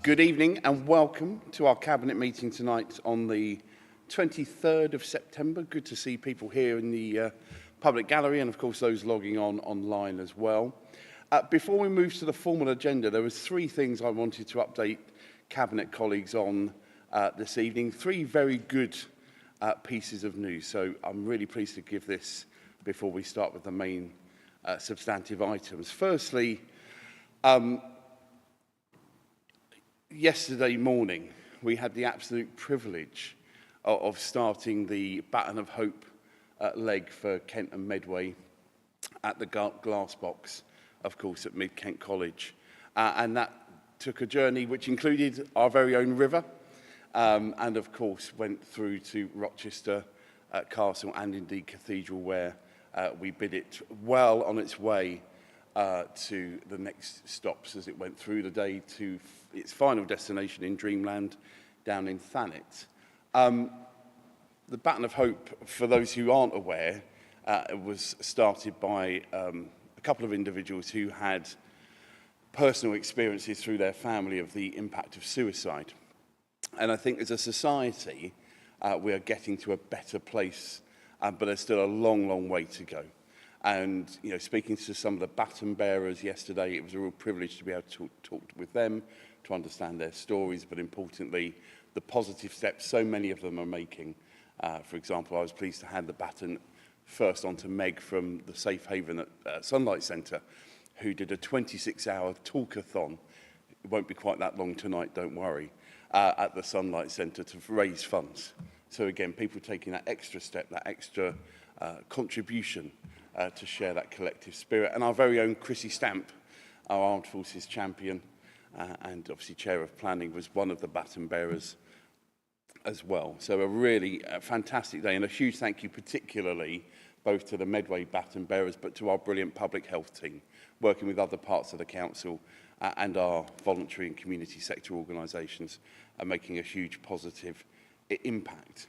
Good evening and welcome to our Cabinet meeting tonight on the 23rd of September. Good to see people here in the public gallery and of course those logging on online as well. Before we move to the formal agenda, there was three things I wanted to update Cabinet colleagues on this evening. Three very good pieces of news, so I'm really pleased to give this before we start with the main substantive items. Firstly, yesterday morning, we had the absolute privilege of starting the Baton of Hope leg for Kent and Medway at the glass box, of course, at Mid-Kent College. And that took a journey which included our very own river and, of course, went through to Rochester Castle and indeed Cathedral, where we bid it well on its way to the next stops as it went through the day to its final destination in Dreamland down in Thanet. The Baton of Hope, for those who aren't aware, was started by a couple of individuals who had personal experiences through their family of the impact of suicide. And I think as a society, we are getting to a better place, but there's still a long, long way to go. And, you know, speaking to some of the baton bearers yesterday, it was a real privilege to be able to talk with them, to understand their stories, but importantly, the positive steps so many of them are making. For example, I was pleased to hand the baton first on to Meg from the Safe Haven at Sunlight Centre, who did a 26-hour talkathon. It won't be quite that long tonight, don't worry, at the Sunlight Centre to raise funds. So again, people taking that extra step, that extra contribution to share that collective spirit. And our very own Chrissy Stamp, our Armed Forces champion and obviously Chair of Planning, was one of the baton bearers as well. So a really fantastic day, and a huge thank you particularly both to the Medway baton bearers but to our brilliant public health team, working with other parts of the council and our voluntary and community sector organisations, and making a huge positive impact.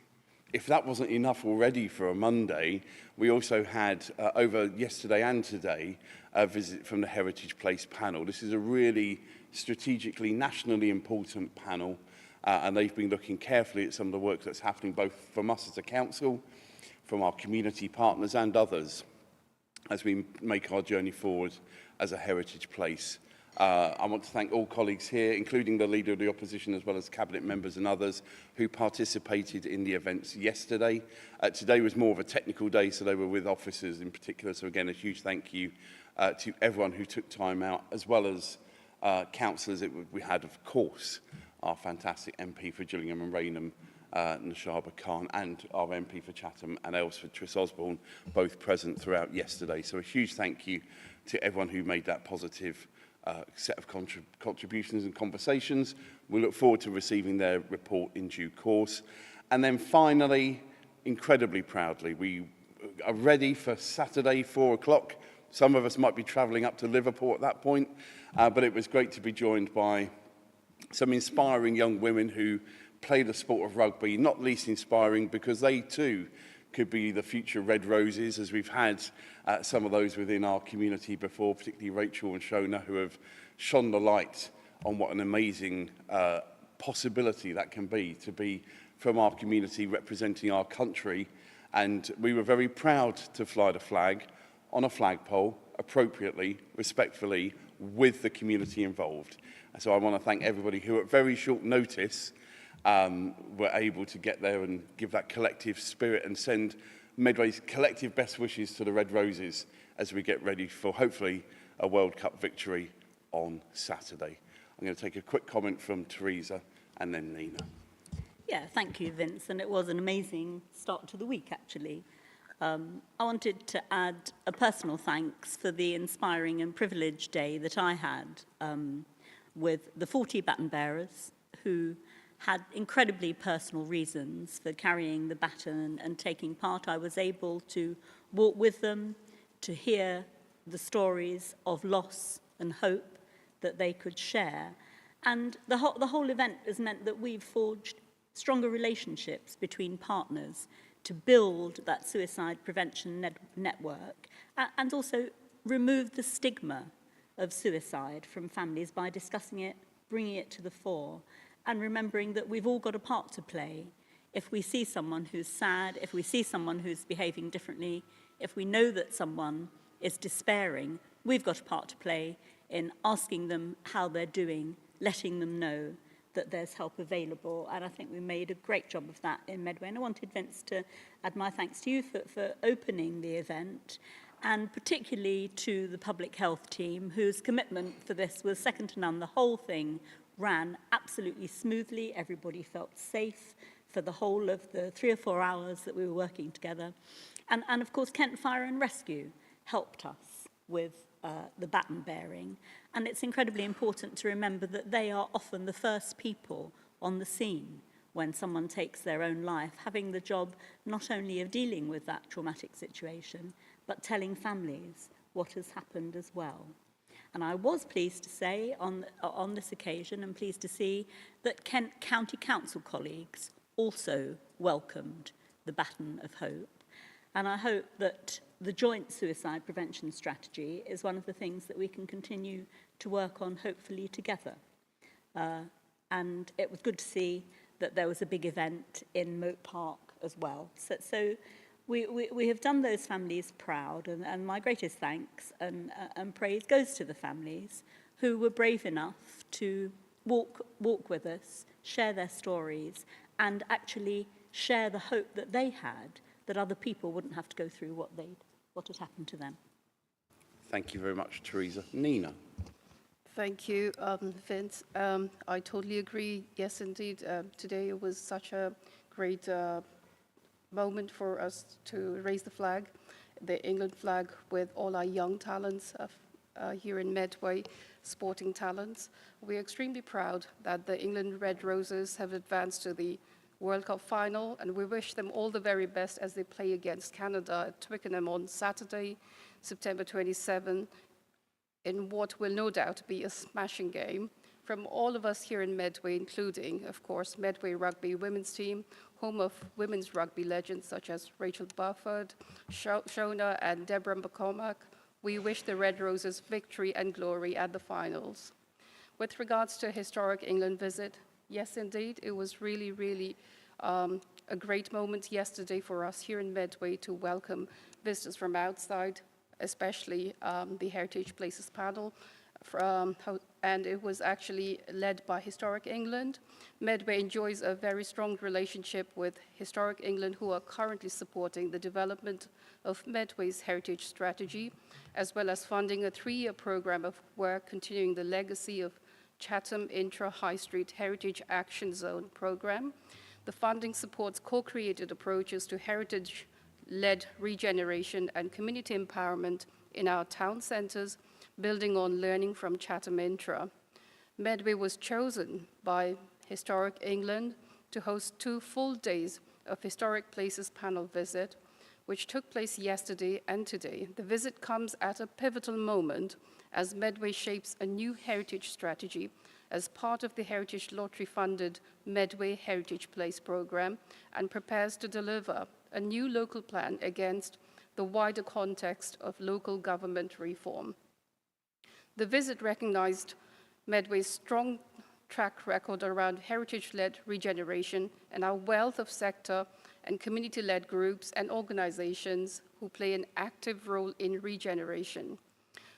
If that wasn't enough already for a Monday, we also had, over yesterday and today, a visit from the Heritage Place panel. This is a really strategically, nationally important panel, and they've been looking carefully at some of the work that's happening both from us as a council, from our community partners and others, as we make our journey forward as a heritage place. I want to thank all colleagues here, including the Leader of the Opposition, as well as Cabinet members and others who participated in the events yesterday. Today was more of a technical day, so they were with officers in particular. So again, a huge thank you to everyone who took time out, as well as councillors. We had, of course, our fantastic MP for Gillingham and Rainham, Nashaba Khan, and our MP for Chatham and Aylesford, Tris Osborne, both present throughout yesterday. So a huge thank you to everyone who made that positive set of contributions and conversations. We look forward to receiving their report in due course. And then finally, incredibly proudly, we are ready for Saturday, 4 o'clock. Some of us might be travelling up to Liverpool at that point, but it was great to be joined by some inspiring young women who play the sport of rugby, not least inspiring because they too could be the future Red Roses, as we've had some of those within our community before, particularly Rachel and Shona, who have shone the light on what an amazing possibility that can be, to be from our community representing our country. And we were very proud to fly the flag on a flagpole, appropriately, respectfully, with the community involved. So I want to thank everybody who at very short notice were able to get there and give that collective spirit and send Medway's collective best wishes to the Red Roses as we get ready for, hopefully, a World Cup victory on Saturday. I'm going to take a quick comment from Teresa and then Nina. Yeah, thank you, Vince. And it was an amazing start to the week, actually. I wanted to add a personal thanks for the inspiring and privileged day that I had with the 40 baton bearers who had incredibly personal reasons for carrying the baton and taking part. I was able to walk with them, to hear the stories of loss and hope that they could share. And the whole event has meant that we've forged stronger relationships between partners to build that suicide prevention network and also remove the stigma of suicide from families by discussing it bringing it to the fore, and remembering that we've all got a part to play. If we see someone who's sad, if we see someone who's behaving differently, if we know that someone is despairing, we've got a part to play in asking them how they're doing, letting them know that there's help available. And I think we made a great job of that in Medway. And I wanted, Vince, to add my thanks to you for opening the event, and particularly to the public health team, whose commitment for this was second to none. The whole thing ran absolutely smoothly. Everybody felt safe for the whole of the 3 or 4 hours that we were working together. And of course, Kent Fire and Rescue helped us with the baton bearing. And it's incredibly important to remember that they are often the first people on the scene when someone takes their own life, having the job not only of dealing with that traumatic situation, but telling families what has happened as well. And I was pleased to say on this occasion, and pleased to see that Kent County Council colleagues also welcomed the baton of hope. And I hope that the joint suicide prevention strategy is one of the things that we can continue to work on, hopefully together. And it was good to see that there was a big event in Moat Park as well. So we have done those families proud, and my greatest thanks and praise goes to the families who were brave enough to walk with us, share their stories, and actually share the hope that they had, that other people wouldn't have to go through what had happened to them. Thank you very much, Teresa. Nina. Thank you, Vince. I totally agree. Yes, indeed. Today it was such a great moment for us to raise the flag, the England flag, with all our young talents here in Medway, sporting talents. We're extremely proud that the England Red Roses have advanced to the World Cup final, and we wish them all the very best as they play against Canada at Twickenham on Saturday, September 27, in what will no doubt be a smashing game. From all of us here in Medway, including, of course, Medway Rugby women's team, home of women's rugby legends such as Rachel Bufford, Shona and Deborah McCormack, we wish the Red Roses victory and glory at the finals. With regards to a historic England visit, yes, indeed, it was really, really a great moment yesterday for us here in Medway to welcome visitors from outside, especially the Heritage Places panel, and it was actually led by Historic England. Medway enjoys a very strong relationship with Historic England, who are currently supporting the development of Medway's heritage strategy, as well as funding a 3-year program of work continuing the legacy of Chatham Intra-High Street Heritage Action Zone program. The funding supports co-created approaches to heritage-led regeneration and community empowerment in our town centres, building on learning from Chatham Intra. Medway was chosen by Historic England to host 2 full days of Historic Places panel visit, which took place yesterday and today. The visit comes at a pivotal moment as Medway shapes a new heritage strategy as part of the Heritage Lottery-funded Medway Heritage Place program, and prepares to deliver a new local plan against the wider context of local government reform. The visit recognized Medway's strong track record around heritage-led regeneration and our wealth of sector and community-led groups and organizations who play an active role in regeneration.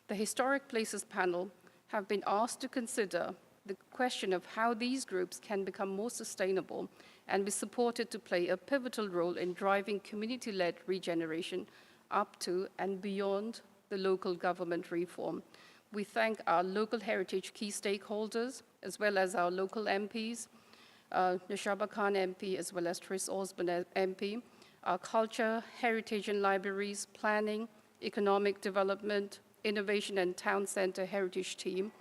The Historic Places panel have been asked to consider the question of how these groups can become more sustainable and be supported to play a pivotal role in driving community-led regeneration up to and beyond the local government reform. We thank our local heritage key stakeholders, as well as our local MPs, Nishaba Khan MP, as well as Tris Osborne MP, our culture, heritage and libraries, planning, economic development, innovation and town centre heritage team,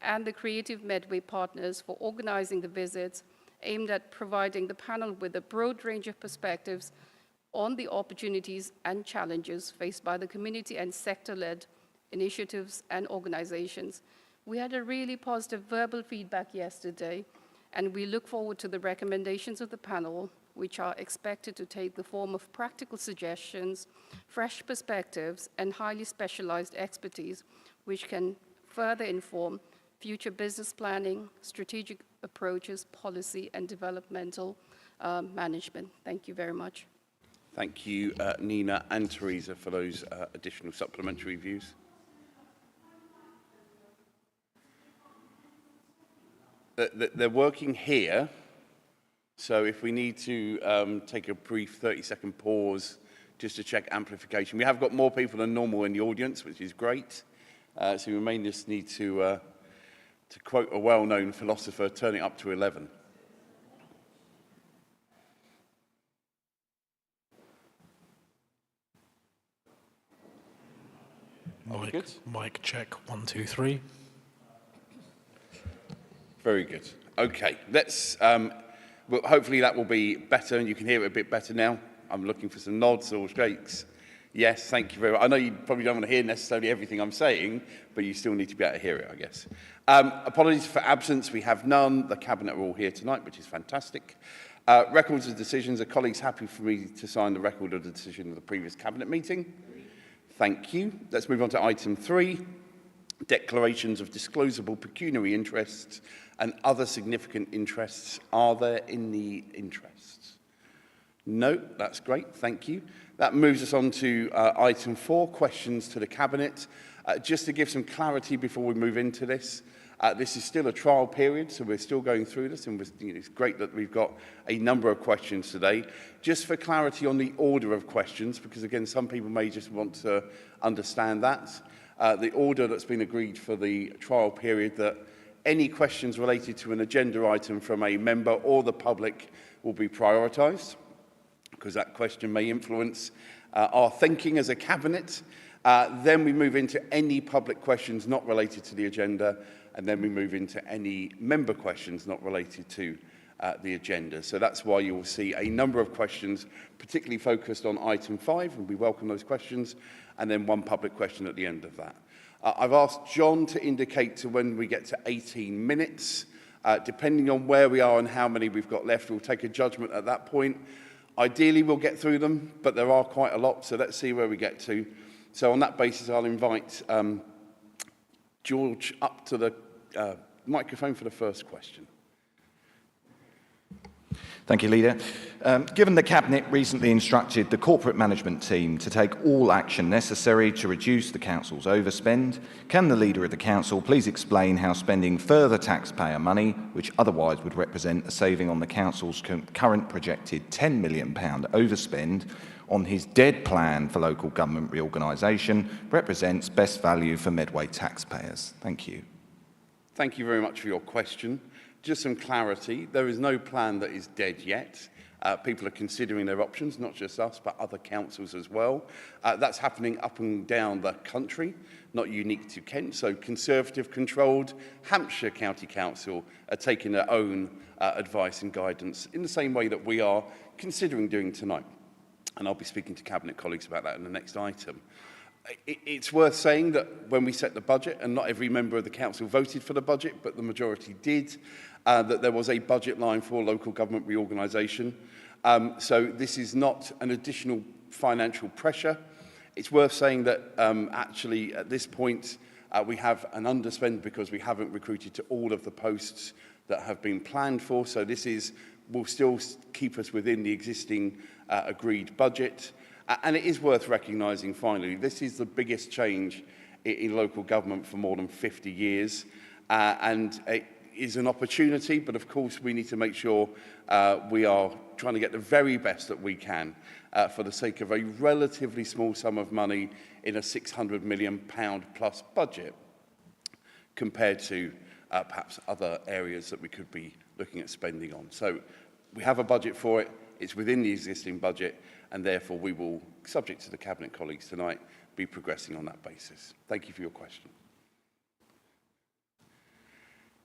and the Creative Medway partners for organizing the visits aimed at providing the panel with a broad range of perspectives on the opportunities and challenges faced by the community and sector-led initiatives and organizations. We had a really positive verbal feedback yesterday, and we look forward to the recommendations of the panel, which are expected to take the form of practical suggestions, fresh perspectives, and highly specialized expertise, which can further inform future business planning, strategic approaches, policy, and developmental management. Thank you very much. Thank you, Nina and Teresa, for those additional supplementary views. They're working here, so if we need to take a brief 30-second pause just to check amplification. We have got more people than normal in the audience, which is great. So we may just need to quote a well-known philosopher, turn it up to 11. Mic check, 1, 2, 3. Very good. Okay, let's. Well, hopefully that will be better, and you can hear it a bit better now. I'm looking for some nods or shakes. Yes, thank you very much. I know you probably don't want to hear necessarily everything I'm saying, but you still need to be able to hear it, I guess. Apologies for absence. We have none. The Cabinet are all here tonight, which is fantastic. Records of decisions. Are colleagues happy for me to sign the record of the decision of the previous Cabinet meeting? Thank you. Let's move on to item 3. Declarations of disclosable pecuniary interests and other significant interests. Are there any interests? No, that's great, thank you. That moves us on to item 4, questions to the Cabinet. Just to give some clarity before we move into this, this is still a trial period, so we're still going through this, and it's great that we've got a number of questions today. Just for clarity on the order of questions, because again, some people may just want to understand that. The order that's been agreed for the trial period, that any questions related to an agenda item from a member or the public will be prioritised, because that question may influence our thinking as a Cabinet. Then we move into any public questions not related to the agenda, and then we move into any member questions not related to the agenda. So that's why you will see a number of questions, particularly focused on item 5, and we welcome those questions, and then one public question at the end of that. I've asked John to indicate to when we get to 18 minutes. Depending on where we are and how many we've got left, we'll take a judgment at that point. Ideally, we'll get through them, but there are quite a lot, so let's see where we get to. So on that basis, I'll invite George up to the microphone for the first question. Thank you, Leader. Given the Cabinet recently instructed the corporate management team to take all action necessary to reduce the Council's overspend, can the Leader of the Council please explain how spending further taxpayer money, which otherwise would represent a saving on the Council's current projected £10 million overspend, on his dead plan for local government reorganisation, represents best value for Medway taxpayers? Thank you. Thank you very much for your question. Just some clarity, there is no plan that is dead yet. People are considering their options, not just us, but other councils as well. That's happening up and down the country, not unique to Kent. So Conservative-controlled Hampshire County Council are taking their own advice and guidance in the same way that we are considering doing tonight. And I'll be speaking to Cabinet colleagues about that in the next item. It's worth saying that when we set the budget, and not every member of the council voted for the budget, but the majority did, that there was a budget line for local government reorganisation. So this is not an additional financial pressure. It's worth saying that actually at this point we have an underspend because we haven't recruited to all of the posts that have been planned for. So this will still keep us within the existing agreed budget. And it is worth recognising, finally, this is the biggest change in local government for more than 50 years. And it is an opportunity, but of course we need to make sure we are trying to get the very best that we can for the sake of a relatively small sum of money in a £600 million plus budget compared to perhaps other areas that we could be looking at spending on. So we have a budget for it, it's within the existing budget, and therefore we will, subject to the Cabinet colleagues tonight, be progressing on that basis. Thank you for your question.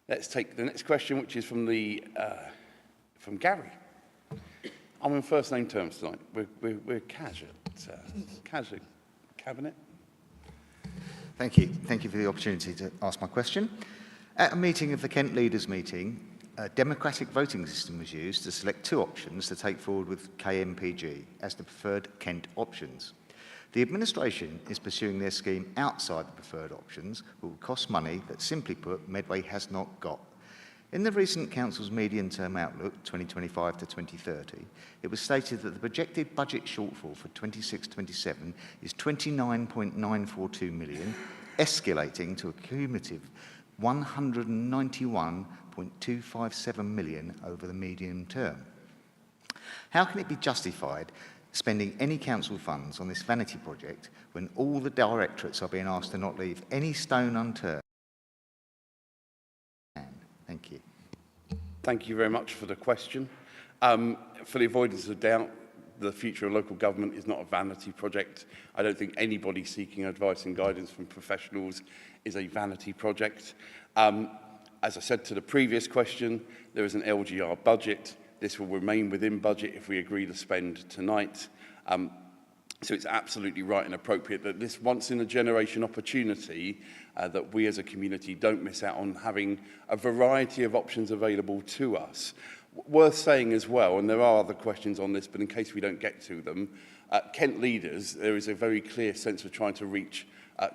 Let's take the next question, which is from Gary. I'm in first name terms tonight. We're casual. Casual. Cabinet. Thank you. Thank you for the opportunity to ask my question. At a meeting of the Kent Leaders meeting, a democratic voting system was used to select two options to take forward with KMPG as the preferred Kent options. The administration is pursuing their scheme outside the preferred options, which will cost money that, simply put, Medway has not got. In the recent Council's medium-term outlook, 2025 to 2030, it was stated that the projected budget shortfall for 26-27 is 29.942 million, escalating to a cumulative 191.257 million over the medium term. How can it be justified spending any council funds on this vanity project when all the directorates are being asked to not leave any stone unturned? Thank you. Thank you very much for the question. For the avoidance of doubt, the future of local government is not a vanity project. I don't think anybody seeking advice and guidance from professionals is a vanity project. As I said to the previous question, there is an LGR budget. This will remain within budget if we agree to spend tonight. So it's absolutely right and appropriate that this once-in-a-generation opportunity that we as a community don't miss out on having a variety of options available to us. Worth saying as well, and there are other questions on this, but in case we don't get to them, Kent leaders, there is a very clear sense of trying to reach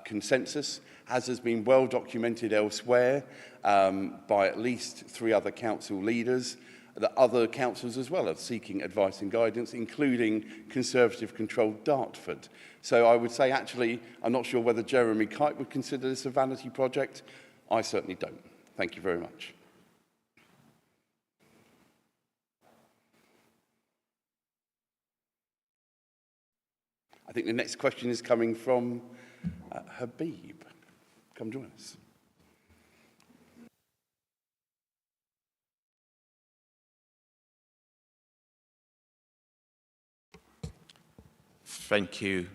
consensus, as has been well documented elsewhere by at least 3 other council leaders. That other councils as well are seeking advice and guidance, including Conservative-controlled Dartford. So I would say, actually, I'm not sure whether Jeremy Kite would consider this a vanity project. I certainly don't. Thank you very much. I think the next question is coming from Habib. Come join us. Thank you,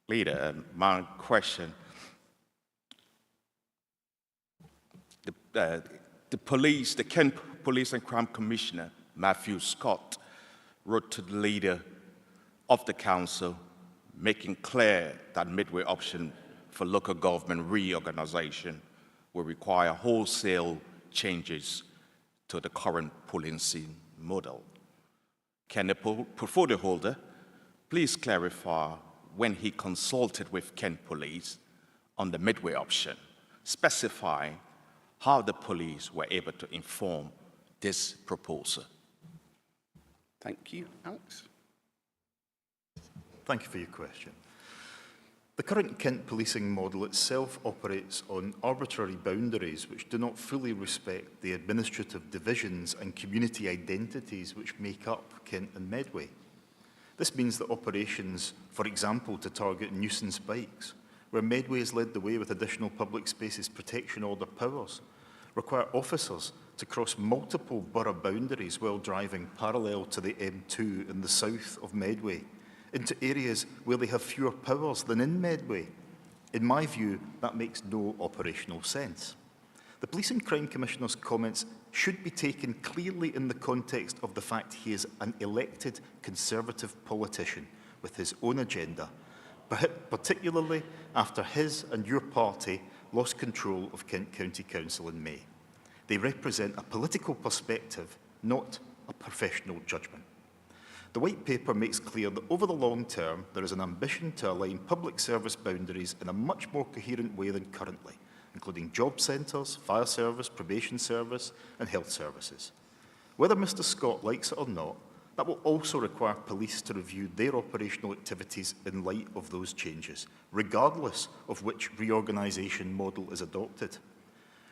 Leader. My question, the Kent Police and Crime Commissioner, Matthew Scott, wrote to the Leader of the Council, making clear that Medway option for local government reorganisation will require wholesale changes to the current policing model. Can the portfolio holder please clarify when he consulted with Kent Police on the Medway option, specify how the police were able to inform this proposal? Thank you. Alex? Thank you for your question. The current Kent policing model itself operates on arbitrary boundaries which do not fully respect the administrative divisions and community identities which make up Kent and Medway. This means that operations, for example, to target nuisance bikes, where Medway has led the way with additional public spaces protection order powers, require officers to cross multiple borough boundaries while driving parallel to the M2 in the south of Medway, into areas where they have fewer powers than in Medway. In my view, that makes no operational sense. The Police and Crime Commissioner's comments should be taken clearly in the context of the fact he is an elected Conservative politician with his own agenda, particularly after his and your party lost control of Kent County Council in May. They represent a political perspective, not a professional judgment. The White Paper makes clear that over the long term, there is an ambition to align public service boundaries in a much more coherent way than currently, including job centres, fire service, probation service and health services. Whether Mr Scott likes it or not, that will also require police to review their operational activities in light of those changes, regardless of which reorganisation model is adopted.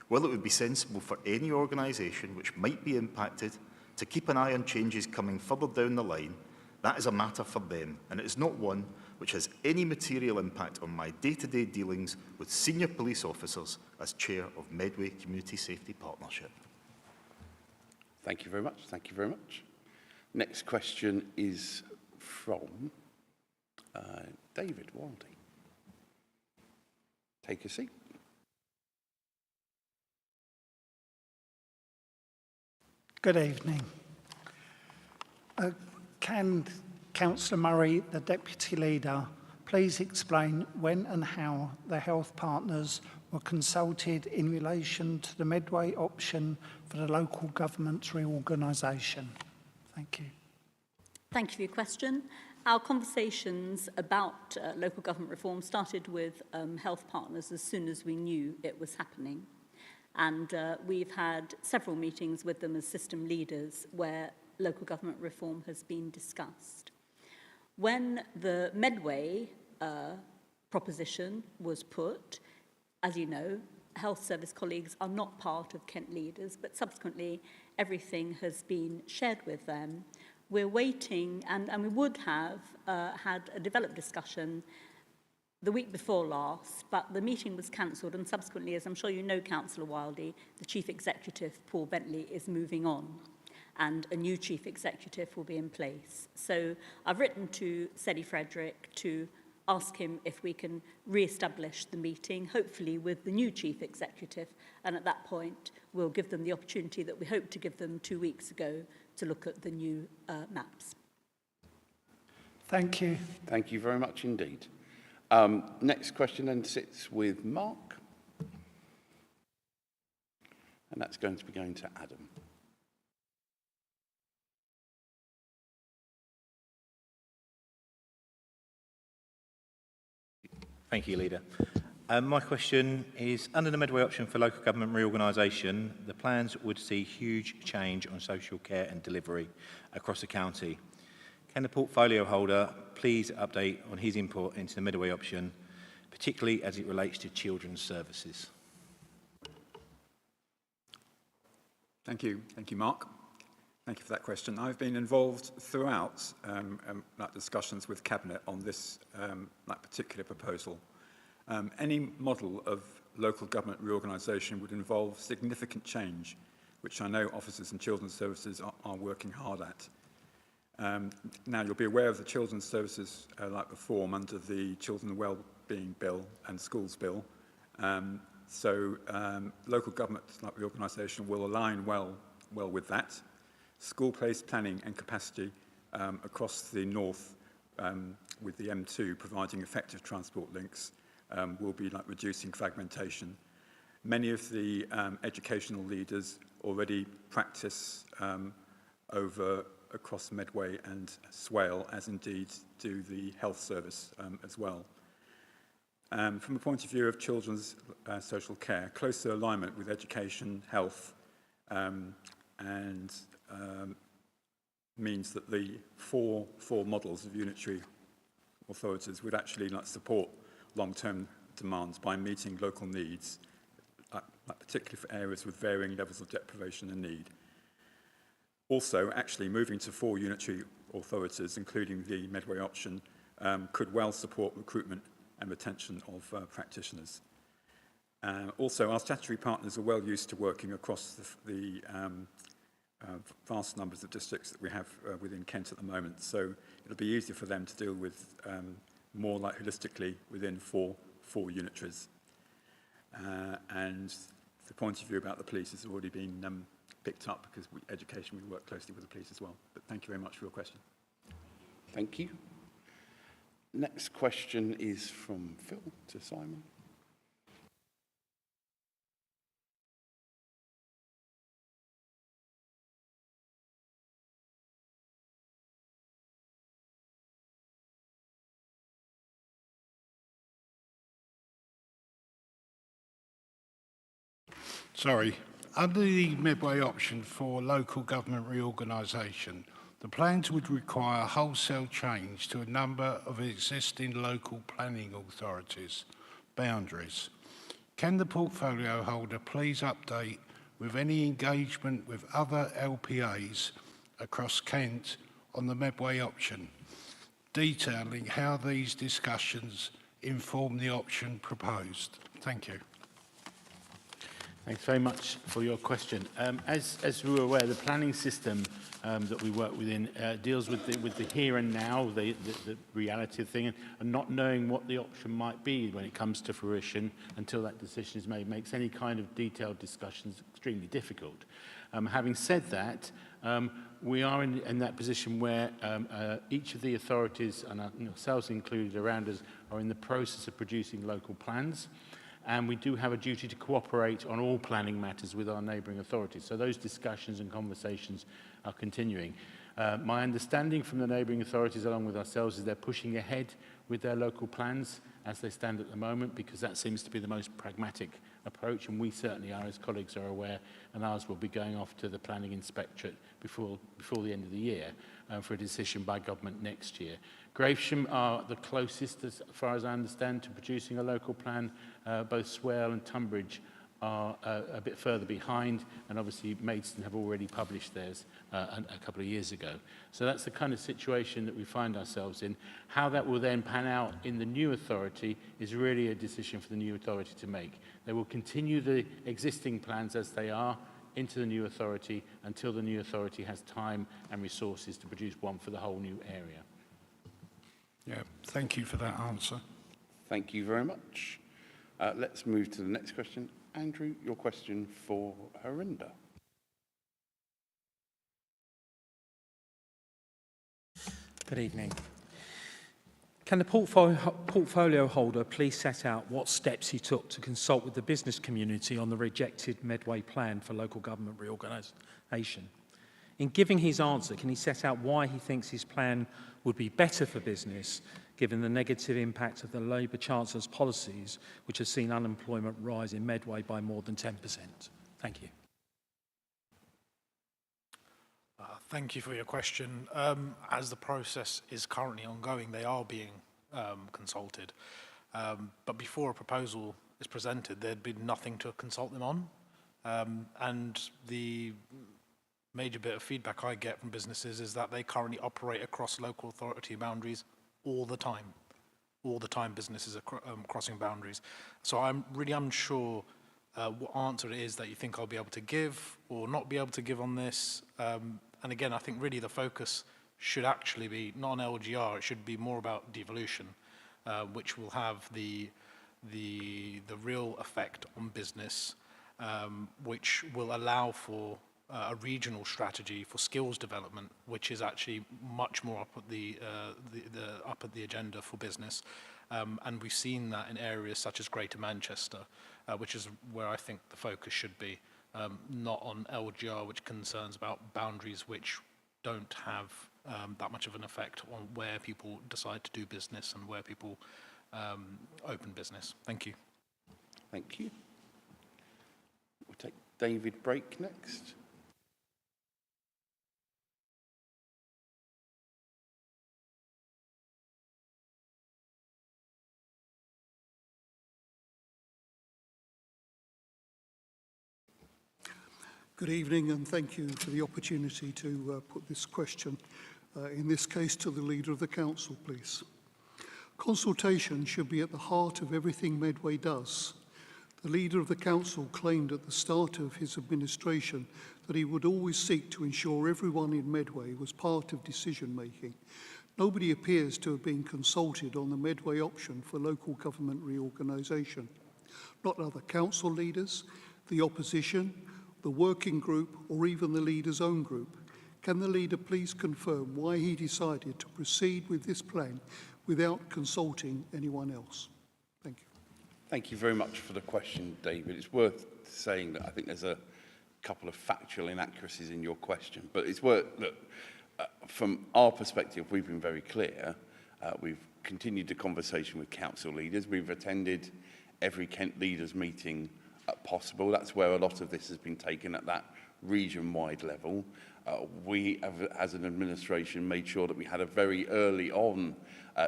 While it would be sensible for any organisation which might be impacted to keep an eye on changes coming further down the line, that is a matter for them, and it is not one which has any material impact on my day-to-day dealings with senior police officers as chair of Medway Community Safety Partnership. Thank you very much. Thank you very much. Next question is from David Waldy. Take a seat. Good evening. Can Councillor Murray, the Deputy Leader, please explain when and how the health partners were consulted in relation to the Medway option for the local government reorganisation? Thank you. Thank you for your question. Our conversations about local government reform started with health partners as soon as we knew it was happening. And we've had several meetings with them as system leaders where local government reform has been discussed. When the Medway proposition was put, as you know, health service colleagues are not part of Kent leaders, but subsequently everything has been shared with them. We're waiting, and we would have had a developed discussion the week before last, but the meeting was cancelled, and subsequently, as I'm sure you know, Councillor Wildey, the Chief Executive, Paul Bentley, is moving on, and a new Chief Executive will be in place. So I've written to Sedi Frederick to ask him if we can re-establish the meeting, hopefully with the new Chief Executive, and at that point, we'll give them the opportunity that we hoped to give them 2 weeks ago to look at the new maps. Thank you. Thank you very much indeed. Next question then sits with Mark. And that's going to be going to Adam. Thank you, Leader. My question is, under the Medway option for local government reorganisation, the plans would see huge change on social care and delivery across the county. Can the portfolio holder please update on his input into the Medway option, particularly as it relates to children's services? Thank you, Mark. Thank you for that question. I've been involved throughout discussions with Cabinet on this particular proposal. Any model of local government reorganisation would involve significant change, which I know officers and children's services are working hard at. Now, you'll be aware of the children's services reform under the Children and Wellbeing Bill and Schools Bill. Local government reorganisation will align well with that. School-based planning and capacity across the north with the M2 providing effective transport links will be reducing fragmentation. Many of the educational leaders already practice across Medway and Swale, as indeed do the health service as well. From the point of view of children's social care, closer alignment with education, health, means that the four models of unitary authorities would actually support long-term demands by meeting local needs, particularly for areas with varying levels of deprivation and need. Also, actually moving to 4 unitary authorities, including the Medway option, could well support recruitment and retention of practitioners. Also, our statutory partners are well used to working across the vast numbers of districts that we have within Kent at the moment. So it'll be easier for them to deal with more holistically within four unitaries. And the point of view about the police has already been picked up because education, we work closely with the police as well. But thank you very much for your question. Thank you. Next question is from Phil to Simon. Sorry. Under the Medway option for local government reorganisation, the plans would require wholesale change to a number of existing local planning authorities' boundaries. Can the portfolio holder please update with any engagement with other LPAs across Kent on the Medway option, detailing how these discussions inform the option proposed? Thank you. Thanks very much for your question. As we were aware, the planning system that we work within deals with the here and now, the reality of thing, and not knowing what the option might be when it comes to fruition until that decision is made makes any kind of detailed discussions extremely difficult. Having said that, we are in that position where each of the authorities, and ourselves included around us, are in the process of producing local plans. And we do have a duty to cooperate on all planning matters with our neighbouring authorities. So those discussions and conversations are continuing. My understanding from the neighbouring authorities along with ourselves is they're pushing ahead with their local plans as they stand at the moment, because that seems to be the most pragmatic approach, and we certainly are, as colleagues are aware, and ours will be going off to the planning inspectorate before the end of the year for a decision by government next year. Gravesham are the closest, as far as I understand, to producing a local plan. Both Swale and Tunbridge are a bit further behind, and obviously Maidstone have already published theirs a couple of years ago. So that's the kind of situation that we find ourselves in. How that will then pan out in the new authority is really a decision for the new authority to make. They will continue the existing plans as they are into the new authority until the new authority has time and resources to produce one for the whole new area. Yeah, thank you for that answer. Thank you very much. Let's move to the next question. Andrew, your question for Harinder. Good evening. Can the portfolio holder please set out what steps he took to consult with the business community on the rejected Medway plan for local government reorganisation? In giving his answer, can he set out why he thinks his plan would be better for business, given the negative impact of the Labour Chancellor's policies, which have seen unemployment rise in Medway by more than 10%? Thank you. Thank you for your question. As the process is currently ongoing, they are being consulted. But before a proposal is presented, there'd be nothing to consult them on. And the major bit of feedback I get from businesses is that they currently operate across local authority boundaries all the time. All the time businesses are crossing boundaries. So I'm really unsure what answer it is that you think I'll be able to give or not be able to give on this. And again, I think really the focus should actually be not on LGR, it should be more about devolution, which will have the real effect on business, which will allow for a regional strategy for skills development, which is actually much more up at the agenda for business. And we've seen that in areas such as Greater Manchester, which is where I think the focus should be, not on LGR, which concerns about boundaries which don't have that much of an effect on where people decide to do business and where people open business. Thank you. Thank you. We'll take David Brake next. Good evening, and thank you for the opportunity to put this question, in this case to the Leader of the Council, please. Consultation should be at the heart of everything Medway does. The Leader of the Council claimed at the start of his administration that he would always seek to ensure everyone in Medway was part of decision-making. Nobody appears to have been consulted on the Medway option for local government reorganisation. Not other council leaders, the opposition, the working group, or even the leader's own group. Can the leader please confirm why he decided to proceed with this plan without consulting anyone else? Thank you. Thank you very much for the question, David. It's worth saying that I think there's a couple of factual inaccuracies in your question, but it's worth, look, from our perspective, we've been very clear. We've continued the conversation with council leaders. We've attended every Kent leaders meeting possible. That's where a lot of this has been taken at that region-wide level. We have, as an administration, made sure that we had a very early on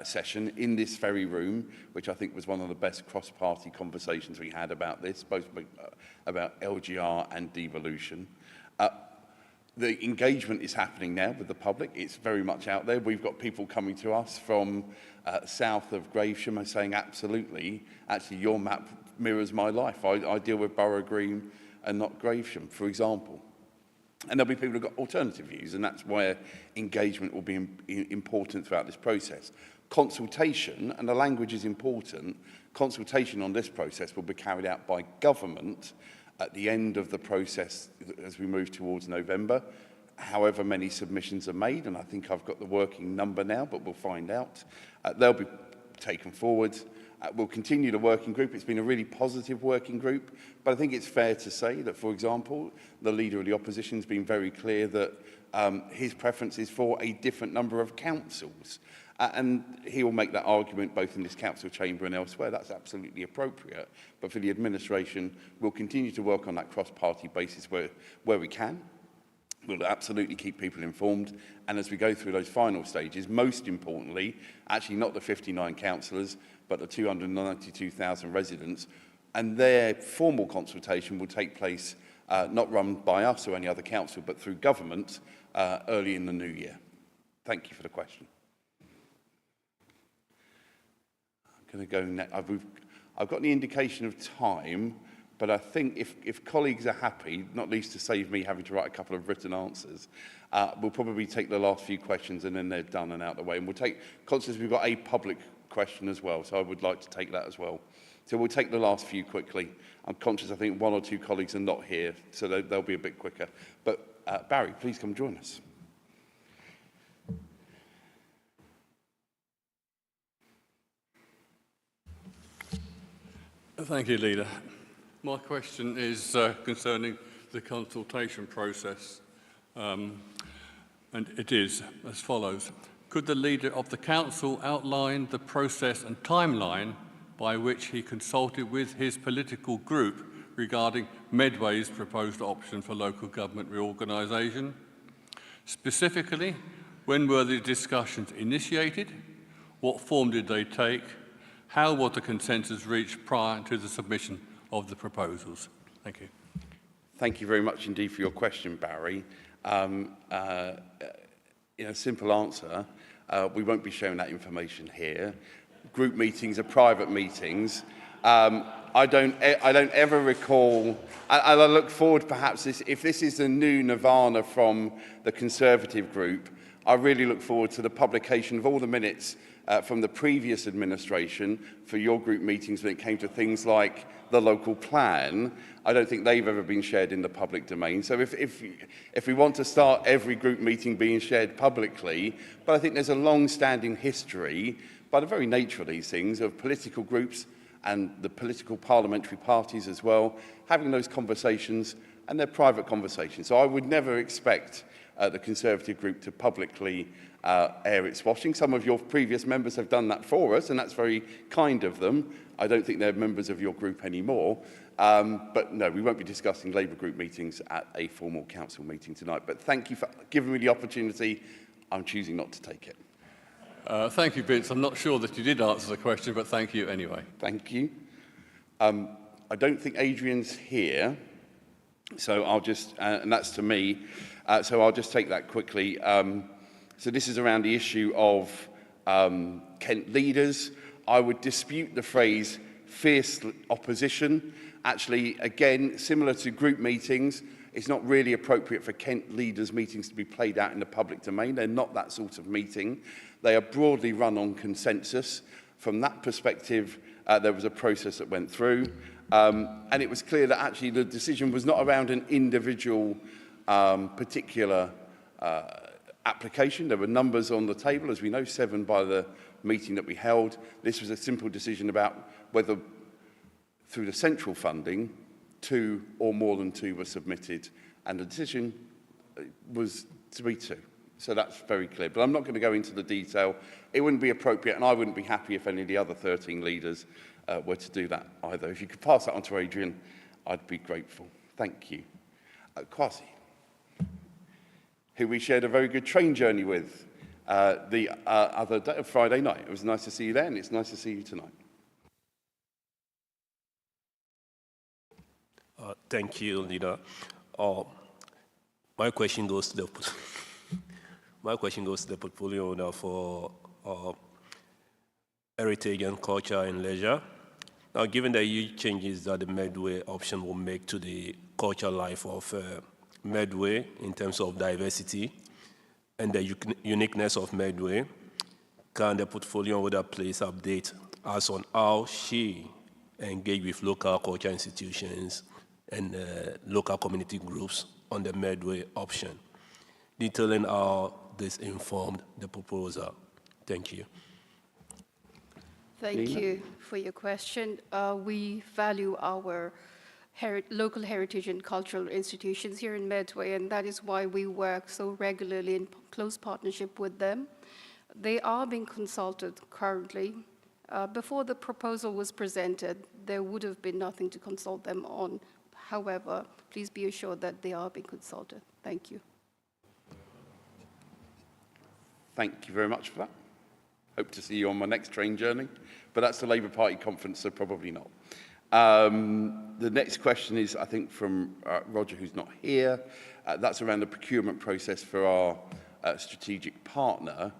session in this very room, which I think was one of the best cross-party conversations we had about this, both about LGR and devolution. The engagement is happening now with the public. It's very much out there. We've got people coming to us from south of Gravesham and saying, absolutely, actually your map mirrors my life. I deal with Borough Green and not Gravesham, for example. And there'll be people who've got alternative views, and that's where engagement will be important throughout this process. Consultation, and the language is important, consultation on this process will be carried out by government at the end of the process as we move towards November. However many submissions are made, and I think I've got the working number now, but we'll find out. They'll be taken forward. We'll continue the working group. It's been a really positive working group, but I think it's fair to say that, for example, the Leader of the Opposition has been very clear that his preference is for a different number of councils. And he will make that argument both in this council chamber and elsewhere. That's absolutely appropriate. But for the administration, we'll continue to work on that cross-party basis where we can. We'll absolutely keep people informed. And as we go through those final stages, most importantly, actually not the 59 councillors, but the 292,000 residents, and their formal consultation will take place, not run by us or any other council, but through government early in the new year. Thank you for the question. I'm going to go next. I've got the indication of time, but I think if colleagues are happy, not least to save me having to write a couple of written answers, we'll probably take the last few questions and then they're done and out of the way. And we'll take, constantly we've got a public question as well, so I would like to take that as well. So we'll take the last few quickly. I'm conscious I think one or two colleagues are not here, so they'll be a bit quicker. But Barry, please come join us. Thank you, Leader. My question is concerning the consultation process, and it is as follows. Could the Leader of the Council outline the process and timeline by which he consulted with his political group regarding Medway's proposed option for local government reorganisation? Specifically, when were the discussions initiated? What form did they take? How was the consensus reached prior to the submission of the proposals? Thank you. Thank you very much indeed for your question, Barry. In a simple answer, we won't be sharing that information here. Group meetings are private meetings. I don't ever recall, I look forward perhaps, if this is a new nirvana from the Conservative group, I really look forward to the publication of all the minutes from the previous administration for your group meetings when it came to things like the local plan. I don't think they've ever been shared in the public domain. So if we want to start every group meeting being shared publicly, but I think there's a long-standing history, by the very nature of these things, of political groups and the political parliamentary parties as well, having those conversations, and they're private conversations. So I would never expect the Conservative group to publicly air its washing. Some of your previous members have done that for us, and that's very kind of them. I don't think they're members of your group anymore. But no, we won't be discussing Labour group meetings at a formal council meeting tonight. But thank you for giving me the opportunity. I'm choosing not to take it. Thank you, Vince. I'm not sure that you did answer the question, but thank you anyway. Thank you. I don't think Adrian's here, so I'll just, and that's to me, so I'll just take that quickly. So this is around the issue of Kent leaders. I would dispute the phrase fierce opposition. Actually, again, similar to group meetings, it's not really appropriate for Kent leaders' meetings to be played out in the public domain. They're not that sort of meeting. They are broadly run on consensus. From that perspective, there was a process that went through. And it was clear that actually the decision was not around an individual particular application. There were numbers on the table, as we know, 7 by the meeting that we held. This was a simple decision about whether, through the central funding, 2 or more than 2 were submitted, and the decision was to be 2. So that's very clear. But I'm not going to go into the detail. It wouldn't be appropriate, and I wouldn't be happy if any of the other 13 leaders were to do that either. If you could pass that on to Adrian, I'd be grateful. Thank you. Kwasi, who we shared a very good train journey with the other day, Friday night. It was nice to see you there, and it's nice to see you tonight. Thank you, Leader. My question goes to the portfolio owner for heritage and culture and leisure. Now, given the huge changes that the Medway option will make to the cultural life of Medway in terms of diversity and the uniqueness of Medway, can the portfolio owner please update us on how she engage with local culture institutions and local community groups on the Medway option, detailing how this informed the proposal? Thank you. Thank you for your question. We value our local heritage and cultural institutions here in Medway, and that is why we work so regularly in close partnership with them. They are being consulted currently. Before the proposal was presented, there would have been nothing to consult them on. However, please be assured that they are being consulted. Thank you. Thank you very much for that. Hope to see you on my next train journey, but that's the Labour Party conference, so probably not. The next question is, I think, from Roger, who's not here. That's around the procurement process for our strategic partner.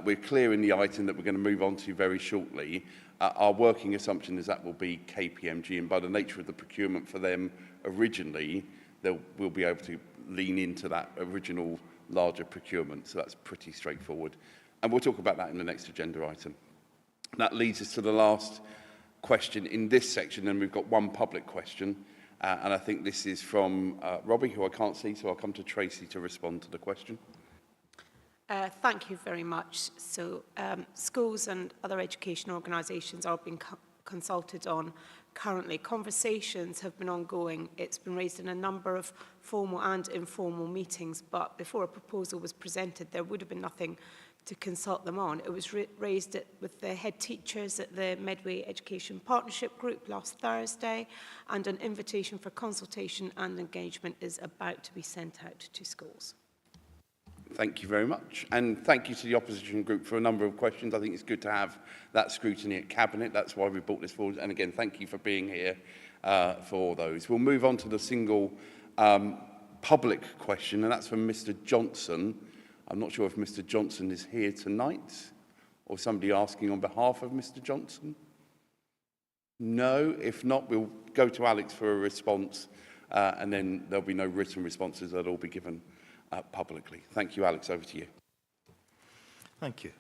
We're clear in the item that we're going to move on to very shortly. Our working assumption is that will be KPMG, and by the nature of the procurement for them originally, we'll be able to lean into that original larger procurement, so that's pretty straightforward. And we'll talk about that in the next agenda item. That leads us to the last question in this section, and we've got one public question, and I think this is from Robbie, who I can't see, so I'll come to Tracy to respond to the question. Thank you very much. So schools and other education organisations are being consulted on currently. Conversations have been ongoing. It's been raised in a number of formal and informal meetings, but before a proposal was presented, there would have been nothing to consult them on. It was raised with the head teachers at the Medway Education Partnership Group last Thursday, and an invitation for consultation and engagement is about to be sent out to schools. Thank you very much. And thank you to the opposition group for a number of questions. I think it's good to have that scrutiny at Cabinet. That's why we brought this forward. And again, thank you for being here for all those. We'll move on to the single public question, and that's from Mr. Johnson. I'm not sure if Mr. Johnson is here tonight or somebody asking on behalf of Mr. Johnson. No, if not, we'll go to Alex for a response, and then there'll be no written responses that'll all be given publicly. Thank you, Alex. Over to you. Thank you.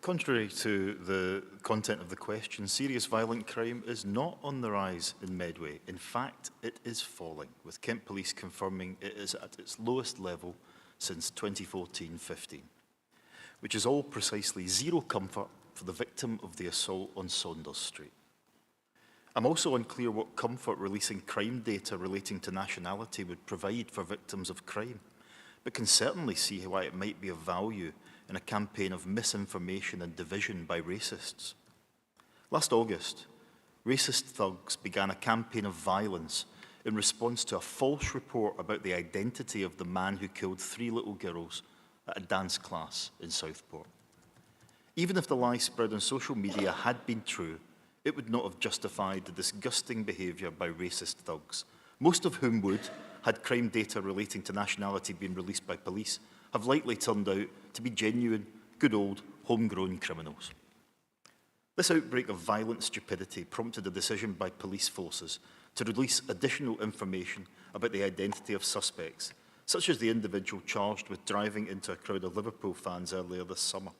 Contrary to the content of the question, serious violent crime is not on the rise in Medway. In fact, it is falling, with Kent Police confirming it is at its lowest level since 2014-15, which is all precisely zero comfort for the victim of the assault on Saunders Street. I'm also unclear what comfort releasing crime data relating to nationality would provide for victims of crime, but can certainly see why it might be of value in a campaign of misinformation and division by racists. Last August, racist thugs began a campaign of violence in response to a false report about the identity of the man who killed 3 little girls at a dance class in Southport. Even if the lie spread on social media had been true, it would not have justified the disgusting behaviour by racist thugs, most of whom would, had crime data relating to nationality been released by police, have likely turned out to be genuine, good old, homegrown criminals. This outbreak of violent stupidity prompted a decision by police forces to release additional information about the identity of suspects, such as the individual charged with driving into a crowd of Liverpool fans earlier this summer.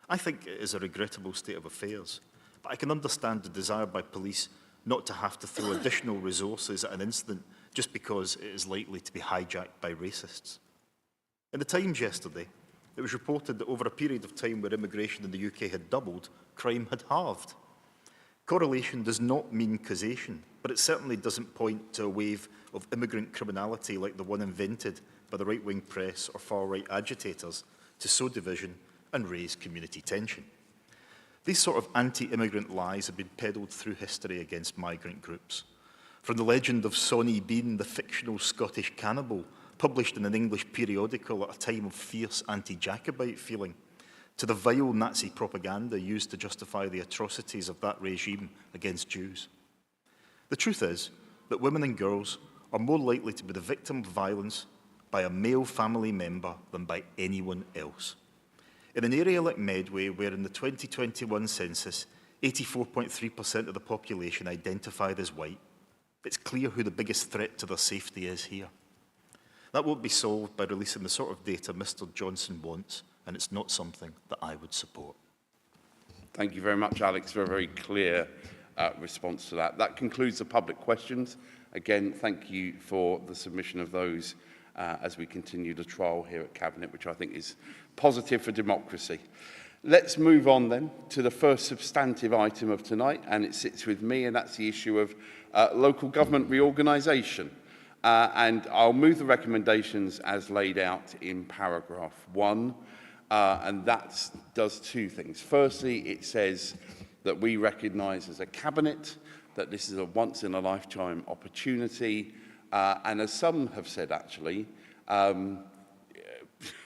I think it is a regrettable state of affairs, but I can understand the desire by police not to have to throw additional resources at an incident just because it is likely to be hijacked by racists. In the Times yesterday, it was reported that over a period of time where immigration in the UK had doubled, crime had halved. Correlation does not mean causation, but it certainly doesn't point to a wave of immigrant criminality like the one invented by the right-wing press or far-right agitators to sow division and raise community tension. These sort of anti-immigrant lies have been peddled through history against migrant groups. From the legend of Sonny Bean, the fictional Scottish cannibal, published in an English periodical at a time of fierce anti-Jacobite feeling, to the vile Nazi propaganda used to justify the atrocities of that regime against Jews. The truth is that women and girls are more likely to be the victim of violence by a male family member than by anyone else. In an area like Medway, where in the 2021 census, 84.3% of the population identified as white, it's clear who the biggest threat to their safety is here. That won't be solved by releasing the sort of data Mr. Johnson wants, and it's not something that I would support. Thank you very much, Alex, for a very clear response to that. That concludes the public questions. Again, thank you for the submission of those as we continue the trial here at Cabinet, which I think is positive for democracy. Let's move on then to the first substantive item of tonight, and it sits with me, and that's the issue of local government reorganisation. And I'll move the recommendations as laid out in paragraph 1, and that does two things. Firstly, it says that we recognise as a cabinet that this is a once-in-a-lifetime opportunity, and as some have said actually,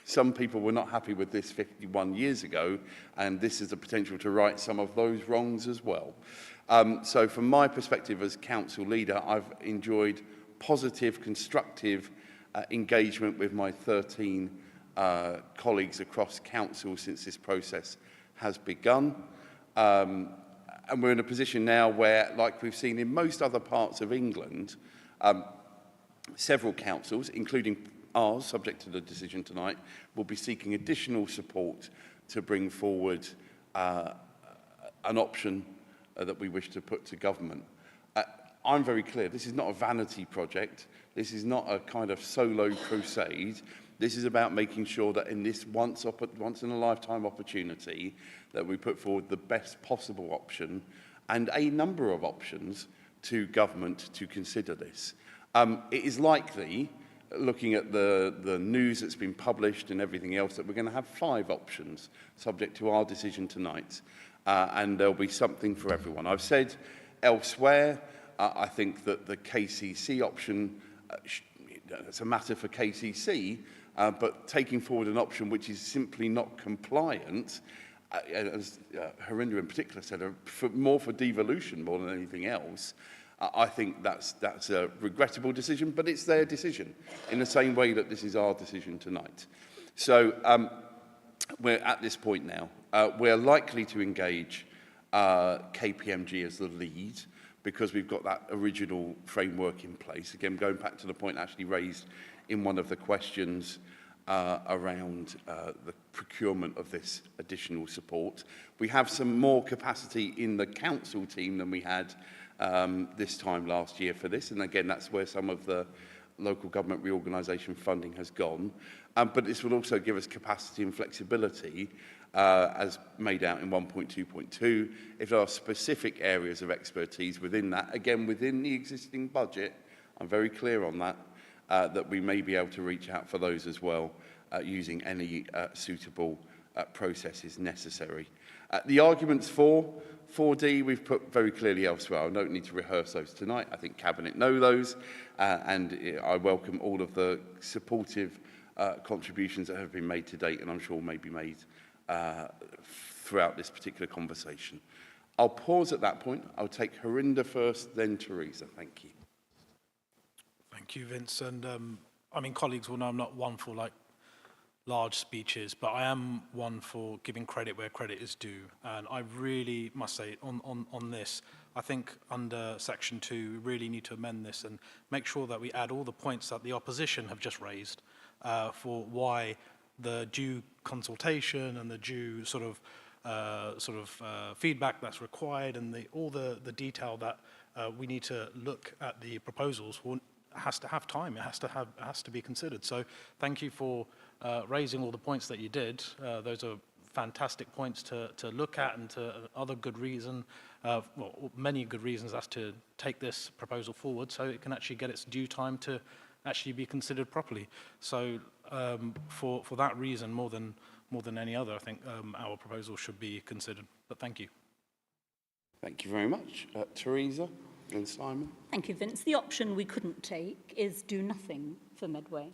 some people were not happy with this 51 years ago, and this is the potential to right some of those wrongs as well. So from my perspective as council leader, I've enjoyed positive, constructive engagement with my 13 colleagues across council since this process has begun. And we're in a position now where, like we've seen in most other parts of England, several councils, including ours, subject to the decision tonight, will be seeking additional support to bring forward an option that we wish to put to government. I'm very clear, this is not a vanity project. This is not a kind of solo crusade. This is about making sure that in this once-in-a-lifetime opportunity that we put forward the best possible option and a number of options to government to consider this. It is likely, looking at the news that's been published and everything else, that we're going to have 5 options subject to our decision tonight, and there'll be something for everyone. I've said elsewhere, I think that the KCC option, it's a matter for KCC, but taking forward an option which is simply not compliant, as Harinder in particular said, more for devolution more than anything else, I think that's a regrettable decision, but it's their decision, in the same way that this is our decision tonight. So we're at this point now. We're likely to engage KPMG as the lead, because we've got that original framework in place. Again, going back to the point actually raised in one of the questions around the procurement of this additional support. We have some more capacity in the council team than we had this time last year for this, and again that's where some of the local government reorganisation funding has gone, but this will also give us capacity and flexibility as made out in 1.2.2 if there are specific areas of expertise within that, again within the existing budget. I'm very clear on that, that we may be able to reach out for those as well using any suitable processes necessary. The arguments for 4D we've put very clearly elsewhere. I don't need to rehearse those tonight. I think Cabinet know those, and I welcome all of the supportive contributions that have been made to date, and I'm sure may be made throughout this particular conversation. I'll pause at that point. I'll take Harinder first, then Teresa. Thank you. Thank you, Vince. And I mean, colleagues will know I'm not one for like large speeches, but I am one for giving credit where credit is due. And I really must say on this, I think under section 2, we really need to amend this and make sure that we add all the points that the opposition have just raised for why the due consultation and the due sort of feedback that's required, and all the detail that we need to look at the proposals has to have time. It has to be considered. So thank you for raising all the points that you did. Those are fantastic points to look at, and to other good reason, well, many good reasons as to take this proposal forward so it can actually get its due time to actually be considered properly. So for that reason, more than any other, I think our proposal should be considered. But thank you. Thank you very much. Teresa and Simon. Thank you, Vince. The option we couldn't take is do nothing for Medway.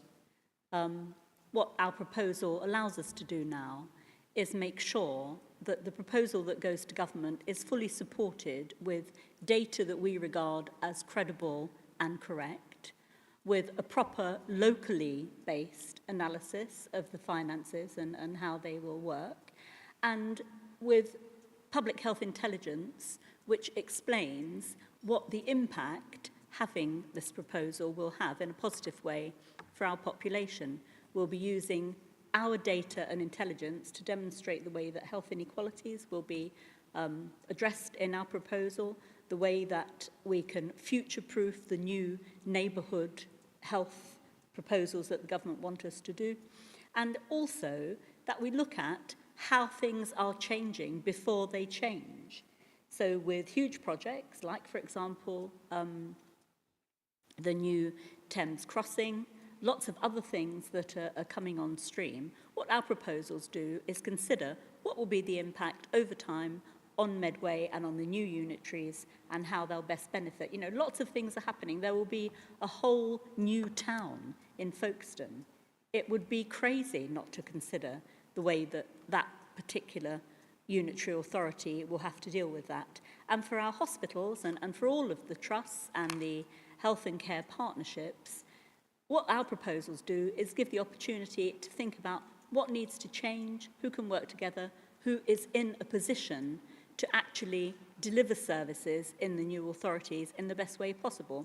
What our proposal allows us to do now is make sure that the proposal that goes to government is fully supported with data that we regard as credible and correct, with a proper locally based analysis of the finances and how they will work, and with public health intelligence which explains what the impact having this proposal will have in a positive way for our population. We'll be using our data and intelligence to demonstrate the way that health inequalities will be addressed in our proposal, the way that we can future-proof the new neighbourhood health proposals that the government want us to do, and also that we look at how things are changing before they change. So with huge projects, like, for example, the new Thames crossing, lots of other things that are coming on stream, what our proposals do is consider what will be the impact over time on Medway and on the new unitaries and how they'll best benefit. You know, lots of things are happening. There will be a whole new town in Folkestone. It would be crazy not to consider the way that that particular unitary authority will have to deal with that. And for our hospitals and for all of the trusts and the health and care partnerships, what our proposals do is give the opportunity to think about what needs to change, who can work together, who is in a position to actually deliver services in the new authorities in the best way possible.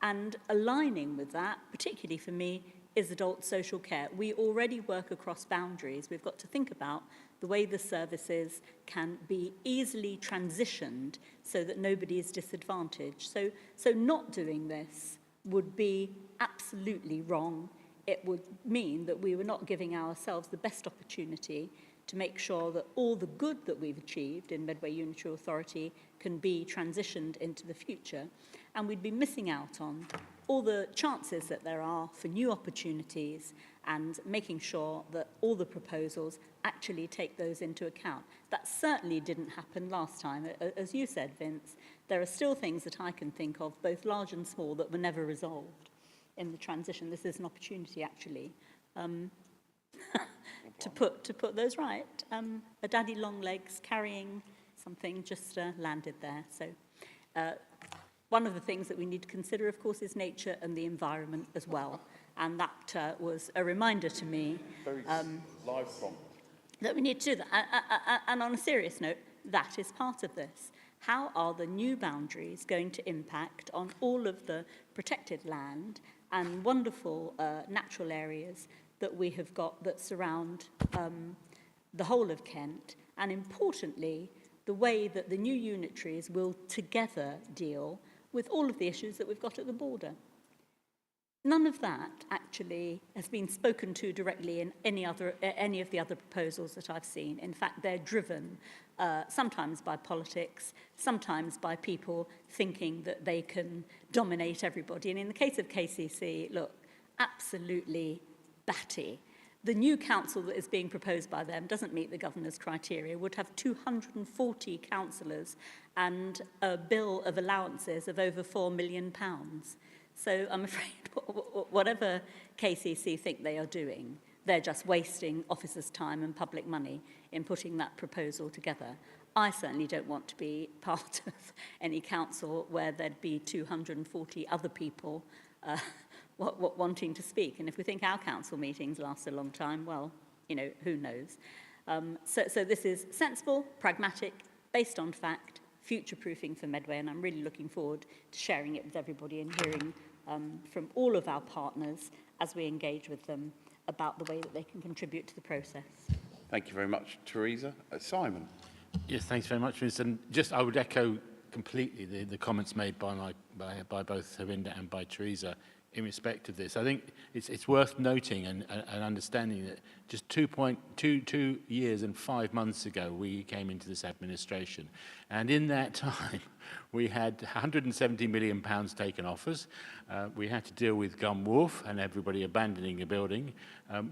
And aligning with that, particularly for me, is adult social care. We already work across boundaries. We've got to think about the way the services can be easily transitioned so that nobody is disadvantaged. So not doing this would be absolutely wrong. It would mean that we were not giving ourselves the best opportunity to make sure that all the good that we've achieved in Medway Unitary Authority can be transitioned into the future. And we'd be missing out on all the chances that there are for new opportunities and making sure that all the proposals actually take those into account. That certainly didn't happen last time. As you said, Vince, there are still things that I can think of, both large and small, that were never resolved in the transition. This is an opportunity, actually, to put those right. A daddy long legs carrying something just landed there. So one of the things that we need to consider, of course, is nature and the environment as well. And that was a reminder to me live prompt. that we need to do that. And on a serious note, that is part of this. How are the new boundaries going to impact on all of the protected land and wonderful natural areas that we have got that surround the whole of Kent, and importantly, the way that the new unitaries will together deal with all of the issues that we've got at the border. None of that actually has been spoken to directly in any of the other proposals that I've seen. In fact, they're driven sometimes by politics, sometimes by people thinking that they can dominate everybody. And in the case of KCC, look, absolutely batty. The new council that is being proposed by them doesn't meet the governor's criteria, would have 240 councillors and a bill of allowances of over £4 million. So I'm afraid whatever KCC think they are doing, they're just wasting officers' time and public money in putting that proposal together. I certainly don't want to be part of any council where there'd be 240 other people wanting to speak. And if we think our council meetings last a long time, well, you know, who knows? So this is sensible, pragmatic, based on fact, future-proofing for Medway, and I'm really looking forward to sharing it with everybody and hearing from all of our partners as we engage with them about the way that they can contribute to the process. Thank you very much, Teresa. Simon. Yes, thanks very much, Vince. And just I would echo completely the comments made by both Harinder and by Teresa in respect of this. I think it's worth noting and understanding that just 2 years and 5 months ago we came into this administration, and in that time we had £170 million taken off us. We had to deal with Gum Wharf and everybody abandoning a building.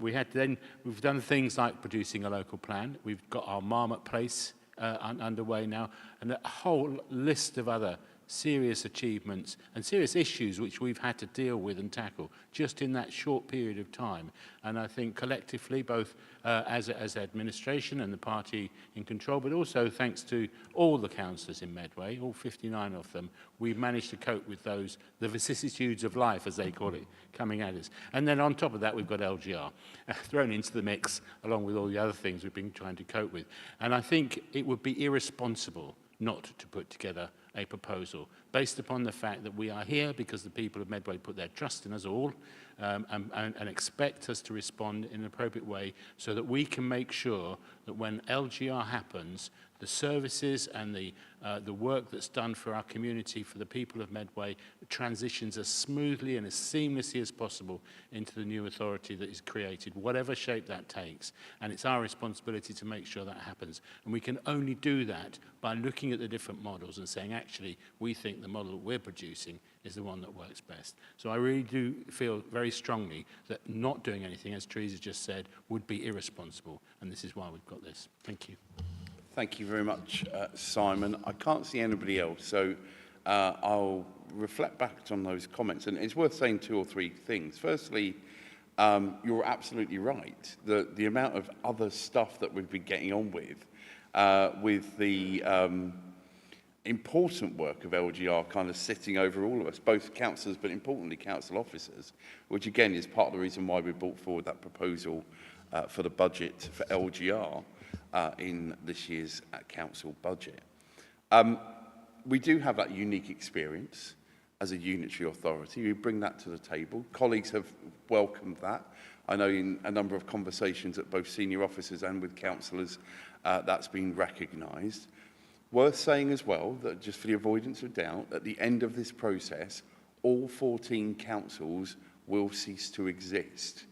We've done things like producing a local plan. We've got our Marmot Place underway now, and a whole list of other serious achievements and serious issues which we've had to deal with and tackle just in that short period of time. And I think collectively, both as administration and the party in control, but also thanks to all the councillors in Medway, all 59 of them, we've managed to cope with the vicissitudes of life, as they call it, coming at us. And then on top of that, we've got LGR thrown into the mix, along with all the other things we've been trying to cope with. And I think it would be irresponsible not to put together a proposal based upon the fact that we are here because the people of Medway put their trust in us all and expect us to respond in an appropriate way so that we can make sure that when LGR happens, the services and the work that's done for our community, for the people of Medway, transitions as smoothly and as seamlessly as possible into the new authority that is created, whatever shape that takes. And it's our responsibility to make sure that happens. And we can only do that by looking at the different models and saying, actually, we think the model that we're producing is the one that works best. So I really do feel very strongly that not doing anything, as Teresa just said, would be irresponsible. And this is why we've got this. Thank you. Thank you very much, Simon. I can't see anybody else, so I'll reflect back on those comments. And it's worth saying 2 or 3 things. Firstly, you're absolutely right. The amount of other stuff that we've been getting on with the important work of LGR kind of sitting over all of us, both councillors, but importantly council officers, which again is part of the reason why we brought forward that proposal for the budget for LGR in this year's council budget. We do have that unique experience as a unitary authority. We bring that to the table. Colleagues have welcomed that. I know in a number of conversations at both senior officers and with councillors, that's been recognised. Worth saying as well that, just for the avoidance of doubt, at the end of this process, all 14 councils will cease to exist.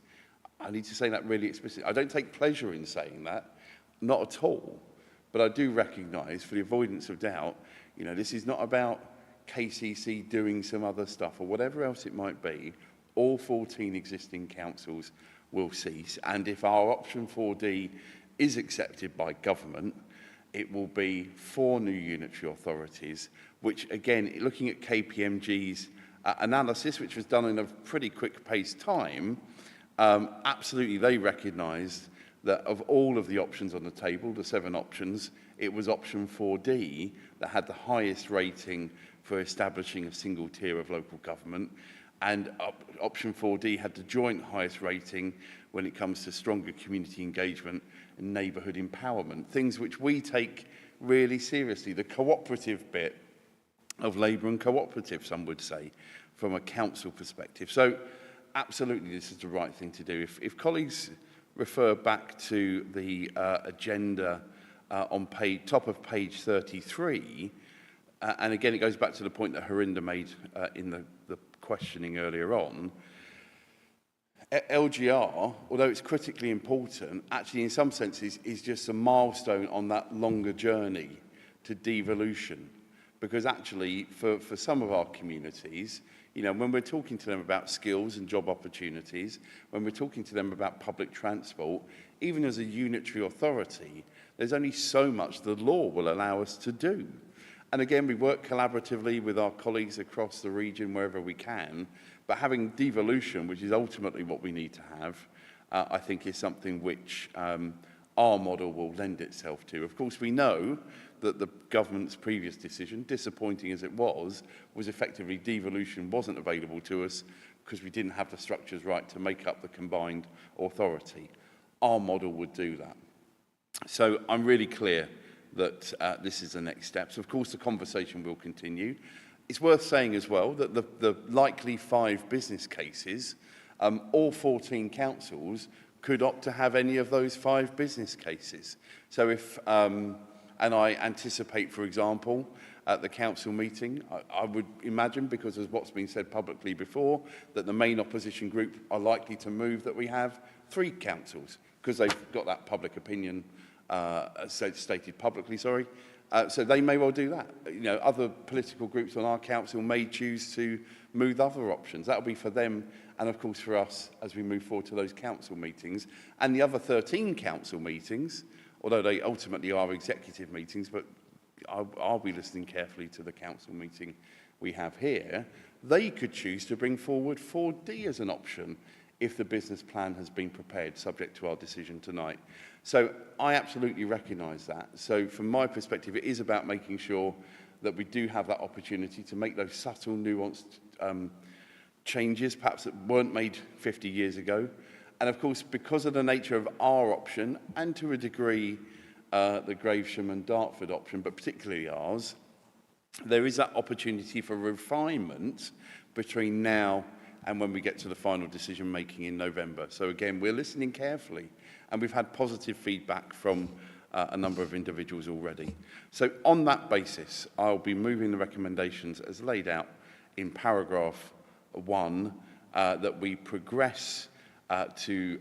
I need to say that really explicitly. I don't take pleasure in saying that, not at all, but I do recognise, for the avoidance of doubt, you know, this is not about KCC doing some other stuff or whatever else it might be. All 14 existing councils will cease, and if our option 4D is accepted by government, it will be 4 new unitary authorities, which again, looking at KPMG's analysis, which was done in a pretty quick paced time, absolutely they recognised that of all of the options on the table, the 7 options, it was option 4D that had the highest rating for establishing a single tier of local government, and option 4D had the joint highest rating when it comes to stronger community engagement and neighbourhood empowerment, things which we take really seriously. The cooperative bit of labour and cooperative, some would say, from a council perspective. So absolutely this is the right thing to do. If colleagues refer back to the agenda on top of page 33, and again it goes back to the point that Harinder made in the questioning earlier on, LGR, although it's critically important, actually in some senses is just a milestone on that longer journey to devolution. Because actually, for some of our communities, you know, when we're talking to them about skills and job opportunities, when we're talking to them about public transport, even as a unitary authority, there's only so much the law will allow us to do. And again, we work collaboratively with our colleagues across the region wherever we can, but having devolution, which is ultimately what we need to have, I think is something which our model will lend itself to. Of course, we know that the government's previous decision, disappointing as it was effectively devolution wasn't available to us because we didn't have the structures right to make up the combined authority. Our model would do that. So I'm really clear that this is the next step. So of course the conversation will continue. It's worth saying as well that the likely 5 business cases, all 14 councils could opt to have any of those 5 business cases. So if, and I anticipate, for example, at the council meeting, I would imagine, because of what's been said publicly before, that the main opposition group are likely to move that we have 3 councils, because they've got that public opinion stated publicly, sorry. So they may well do that. You know, other political groups on our council may choose to move other options. That'll be for them and, of course, for us as we move forward to those council meetings. And the other 13 council meetings, although they ultimately are executive meetings, but I'll be listening carefully to the council meeting we have here, they could choose to bring forward 4D as an option if the business plan has been prepared, subject to our decision tonight. So I absolutely recognise that. So from my perspective, it is about making sure that we do have that opportunity to make those subtle, nuanced changes, perhaps that weren't made 50 years ago. And of course, because of the nature of our option, and to a degree, the Gravesham and Dartford option, but particularly ours, there is that opportunity for refinement between now and when we get to the final decision making in November. So again, we're listening carefully, and we've had positive feedback from a number of individuals already. So on that basis, I'll be moving the recommendations as laid out in paragraph 1, that we progress to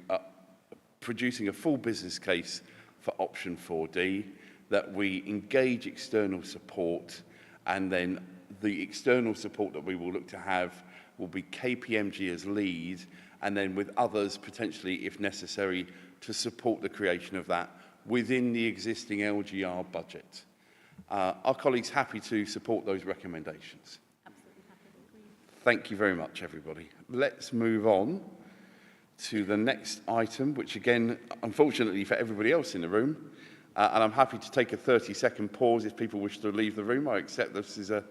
producing a full business case for option 4D, that we engage external support, and then the external support that we will look to have will be KPMG as lead, and then with others potentially, if necessary, to support the creation of that within the existing LGR budget. Are colleagues happy to support those recommendations? Absolutely happy to agree. Thank you very much, everybody. Let's move on to the next item, which again, unfortunately for everybody else in the room, and I'm happy to take a 30-second pause if people wish to leave the room. I accept this is the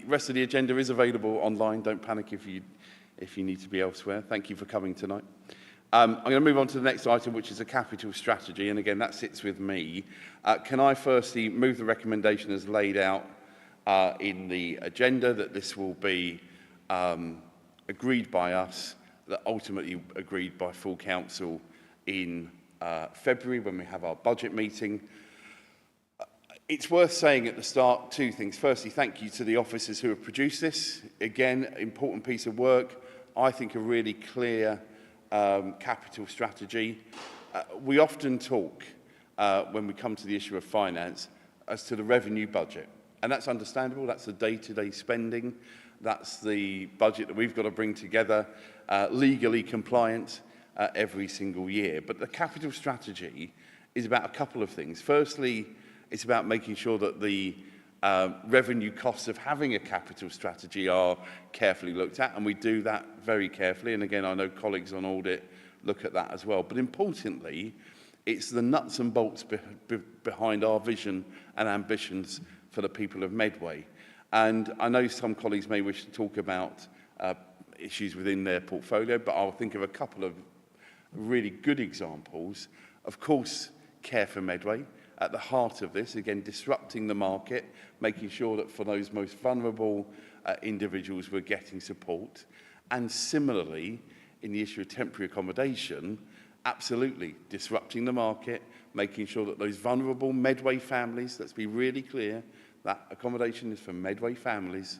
rest of the agenda is available online. Don't panic if you need to be elsewhere. Thank you for coming tonight. I'm going to move on to the next item, which is a capital strategy, and again, that sits with me. Can I firstly move the recommendation as laid out in the agenda, that this will be agreed by us, that ultimately agreed by full council in February when we have our budget meeting. It's worth saying at the start 2 things. Firstly, thank you to the officers who have produced this. Again, important piece of work. I think a really clear capital strategy. We often talk, when we come to the issue of finance, as to the revenue budget. And that's understandable. That's the day-to-day spending. That's the budget that we've got to bring together, legally compliant every single year. But the capital strategy is about a couple of things. Firstly, it's about making sure that the revenue costs of having a capital strategy are carefully looked at, and we do that very carefully. And again, I know colleagues on audit look at that as well. But importantly, it's the nuts and bolts behind our vision and ambitions for the people of Medway. And I know some colleagues may wish to talk about issues within their portfolio, but I'll think of a couple of really good examples. Of course, Care for Medway. At the heart of this, again, disrupting the market, making sure that for those most vulnerable individuals we're getting support. And similarly, in the issue of temporary accommodation, absolutely disrupting the market, making sure that those vulnerable Medway families, let's be really clear, that accommodation is for Medway families,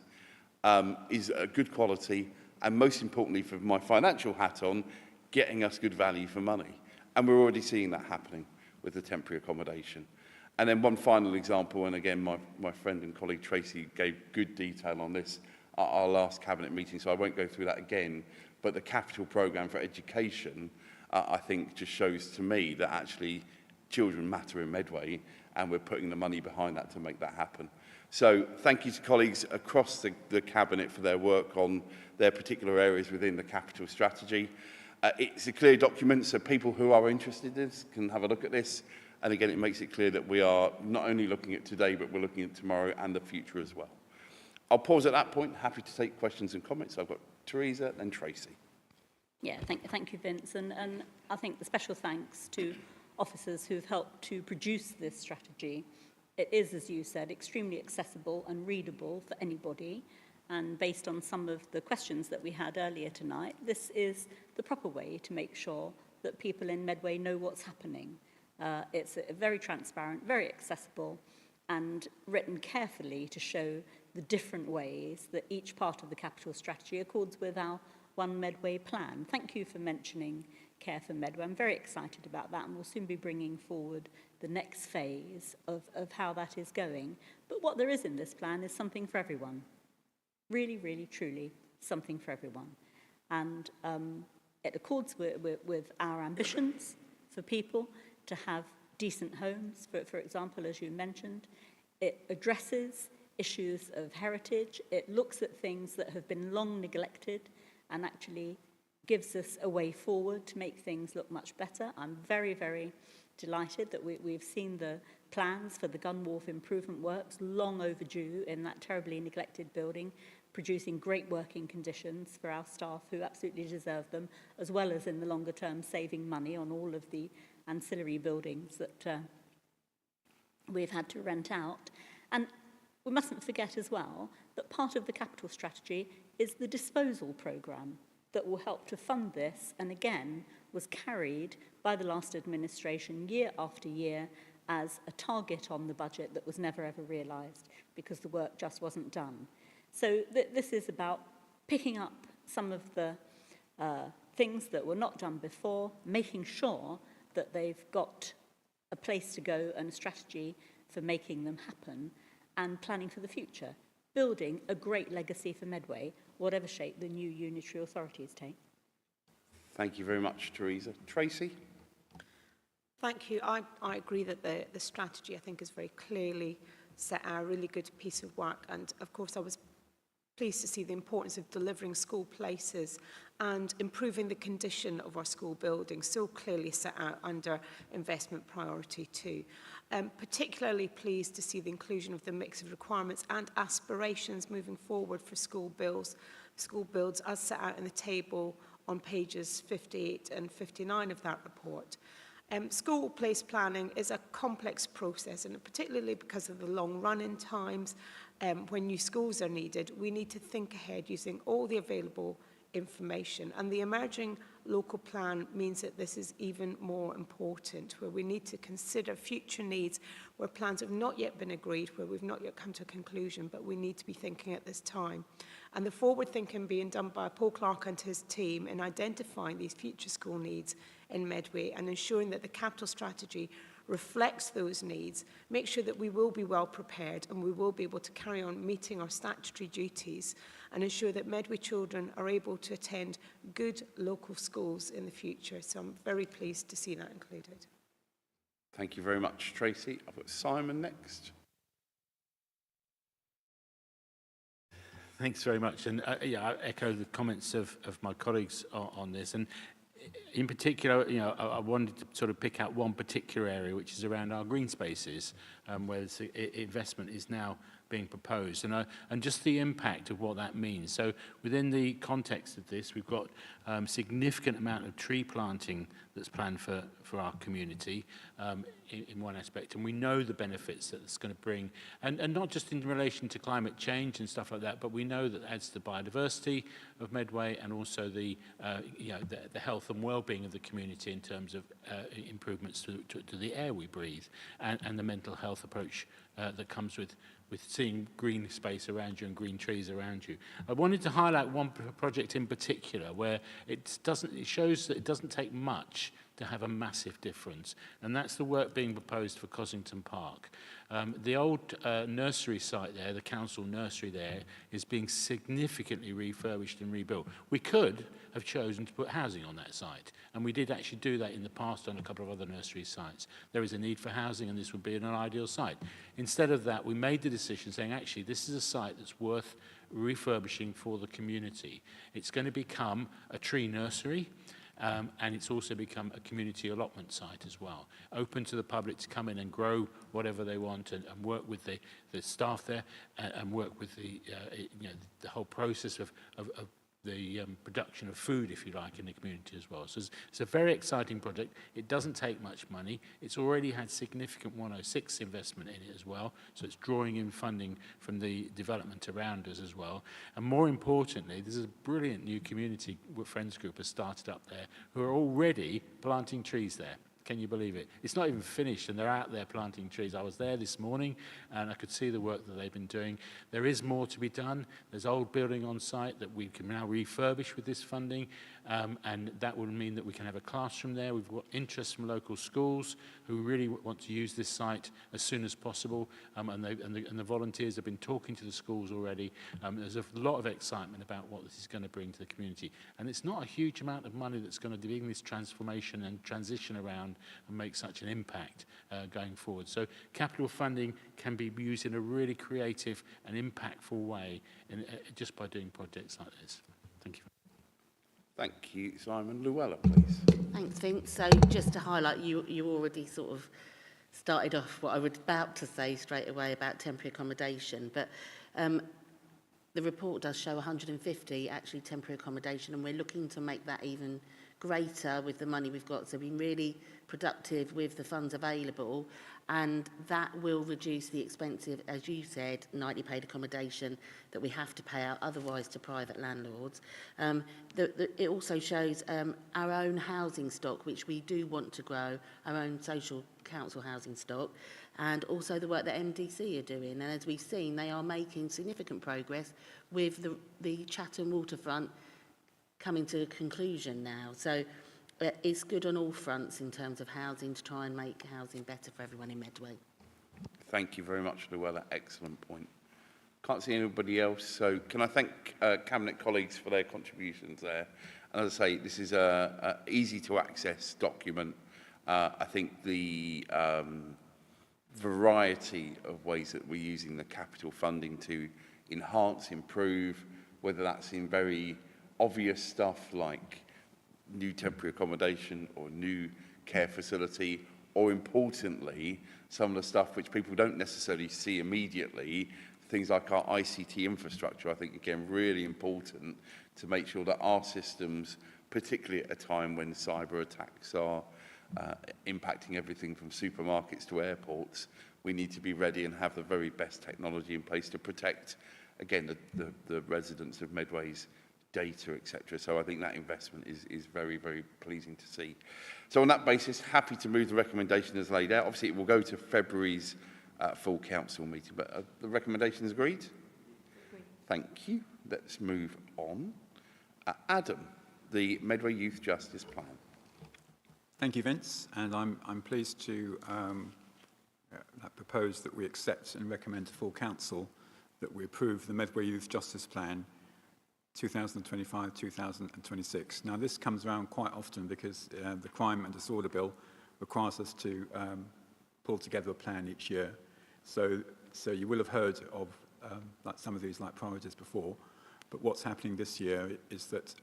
is a good quality, and most importantly, for my financial hat on, getting us good value for money. And we're already seeing that happening with the temporary accommodation. And then one final example, and again, my friend and colleague Tracy gave good detail on this at our last cabinet meeting, so I won't go through that again, but the capital programme for education, I think just shows to me that actually children matter in Medway, and we're putting the money behind that to make that happen. So thank you to colleagues across the cabinet for their work on their particular areas within the capital strategy. It's a clear document, so people who are interested in this can have a look at this. And again, it makes it clear that we are not only looking at today, but we're looking at tomorrow and the future as well. I'll pause at that point. Happy to take questions and comments. I've got Teresa and Tracy. Yeah, thank you, Vince. And I think the special thanks to officers who've helped to produce this strategy. It is, as you said, extremely accessible and readable for anybody. And based on some of the questions that we had earlier tonight, this is the proper way to make sure that people in Medway know what's happening. It's very transparent, very accessible, and written carefully to show the different ways that each part of the capital strategy accords with our One Medway plan. Thank you for mentioning Care for Medway. I'm very excited about that, and we'll soon be bringing forward the next phase of how that is going. But what there is in this plan is something for everyone. Really, really, truly something for everyone. And it accords with our ambitions for people to have decent homes, for example, as you mentioned. It addresses issues of heritage. It looks at things that have been long neglected and actually gives us a way forward to make things look much better. I'm very, very delighted that we've seen the plans for the Gun Wharf improvement works, long overdue in that terribly neglected building, producing great working conditions for our staff who absolutely deserve them, as well as in the longer term saving money on all of the ancillary buildings that we've had to rent out. And we mustn't forget as well that part of the capital strategy is the disposal programme that will help to fund this, and again, was carried by the last administration year after year as a target on the budget that was never ever realised because the work just wasn't done. So this is about picking up some of the things that were not done before, making sure that they've got a place to go and a strategy for making them happen, and planning for the future, building a great legacy for Medway, whatever shape the new unitary authorities take. Thank you very much, Teresa. Tracy? Thank you. I agree that the strategy, I think, is very clearly set out, a really good piece of work. And, of course, I was pleased to see the importance of delivering school places and improving the condition of our school buildings, so clearly set out under investment priority 2. Particularly pleased to see the inclusion of the mix of requirements and aspirations moving forward for school builds as set out in the table on pages 58 and 59 of that report. School place planning is a complex process, and particularly because of the long run-in times, when new schools are needed, we need to think ahead using all the available information. And the emerging local plan means that this is even more important, where we need to consider future needs, where plans have not yet been agreed, where we've not yet come to a conclusion, but we need to be thinking at this time. And the forward thinking being done by Paul Clark and his team in identifying these future school needs in Medway and ensuring that the capital strategy reflects those needs, make sure that we will be well prepared and we will be able to carry on meeting our statutory duties and ensure that Medway children are able to attend good local schools in the future. So I'm very pleased to see that included. Thank you very much, Tracy. I've got Simon next. Thanks very much. And yeah, I echo the comments of my colleagues on this. And in particular, I wanted to sort of pick out one particular area, which is around our green spaces, where this investment is now being proposed, and just the impact of what that means. So within the context of this, we've got significant amount of tree planting that's planned for our community in one aspect, and we know the benefits that it's going to bring, and not just in relation to climate change and stuff like that, but we know that adds to the biodiversity of Medway and also the health and well-being of the community in terms of improvements to the air we breathe and the mental health approach that comes with seeing green space around you and green trees around you. I wanted to highlight one project in particular where it shows that it doesn't take much to have a massive difference, and that's the work being proposed for Cossington Park. The old nursery site there, the council nursery there, is being significantly refurbished and rebuilt. We could have chosen to put housing on that site, and we did actually do that in the past on a couple of other nursery sites. There is a need for housing, and this would be an ideal site. Instead of that, we made the decision saying, actually, this is a site that's worth refurbishing for the community. It's going to become a tree nursery, and it's also become a community allotment site as well, open to the public to come in and grow whatever they want and work with the staff there and work with the whole process of the production of food, if you like, in the community as well. So it's a very exciting project. It doesn't take much money. It's already had significant 106 investment in it as well, so it's drawing in funding from the development around us as well. And more importantly, there's a brilliant new community friends group has started up there who are already planting trees there. Can you believe it? It's not even finished, and they're out there planting trees. I was there this morning, and I could see the work that they've been doing. There is more to be done. There's old building on site that we can now refurbish with this funding, and that will mean that we can have a classroom there. We've got interest from local schools who really want to use this site as soon as possible, and the volunteers have been talking to the schools already. There's a lot of excitement about what this is going to bring to the community, and it's not a huge amount of money that's going to bring this transformation and transition around and make such an impact going forward. So capital funding can be used in a really creative and impactful way just by doing projects like this. Thank you. Thank you, Simon. Luella, please. Thanks, Vince. So just to highlight, you already sort of started off what I was about to say straight away about temporary accommodation, but the report does show 150 actually temporary accommodation, and we're looking to make that even greater with the money we've got. So being really productive with the funds available, and that will reduce the expensive, as you said, nightly paid accommodation that we have to pay out otherwise to private landlords. It also shows our own housing stock, which we do want to grow, our own social council housing stock, and also the work that MDC are doing. And as we've seen, they are making significant progress with the Chatham waterfront coming to a conclusion now. So it's good on all fronts in terms of housing, to try and make housing better for everyone in Medway. Thank you very much, Luella. Excellent point. Can't see anybody else, so can I thank Cabinet colleagues for their contributions there. And as I say, this is a easy to access document. I think the variety of ways that we're using the capital funding to enhance, improve, whether that's in very obvious stuff like new temporary accommodation or new care facility, or importantly, some of the stuff which people don't necessarily see immediately, things like our ICT infrastructure, I think, again, really important to make sure that our systems, particularly at a time when cyber attacks are impacting everything from supermarkets to airports, we need to be ready and have the very best technology in place to protect, again, the residents of Medway's data, etc. So I think that investment is very, very pleasing to see. So on that basis, happy to move the recommendation as laid out. Obviously, it will go to February's full council meeting, but the recommendation is agreed? Thank you. Let's move on. Adam, the Medway Youth Justice Plan. Thank you, Vince, and I'm pleased to propose that we accept and recommend to full council that we approve the Medway Youth Justice Plan 2025-2026. Now, this comes around quite often because the Crime and Disorder Bill requires us to pull together a plan each year. So you will have heard of like some of these like priorities before, but what's happening this year is that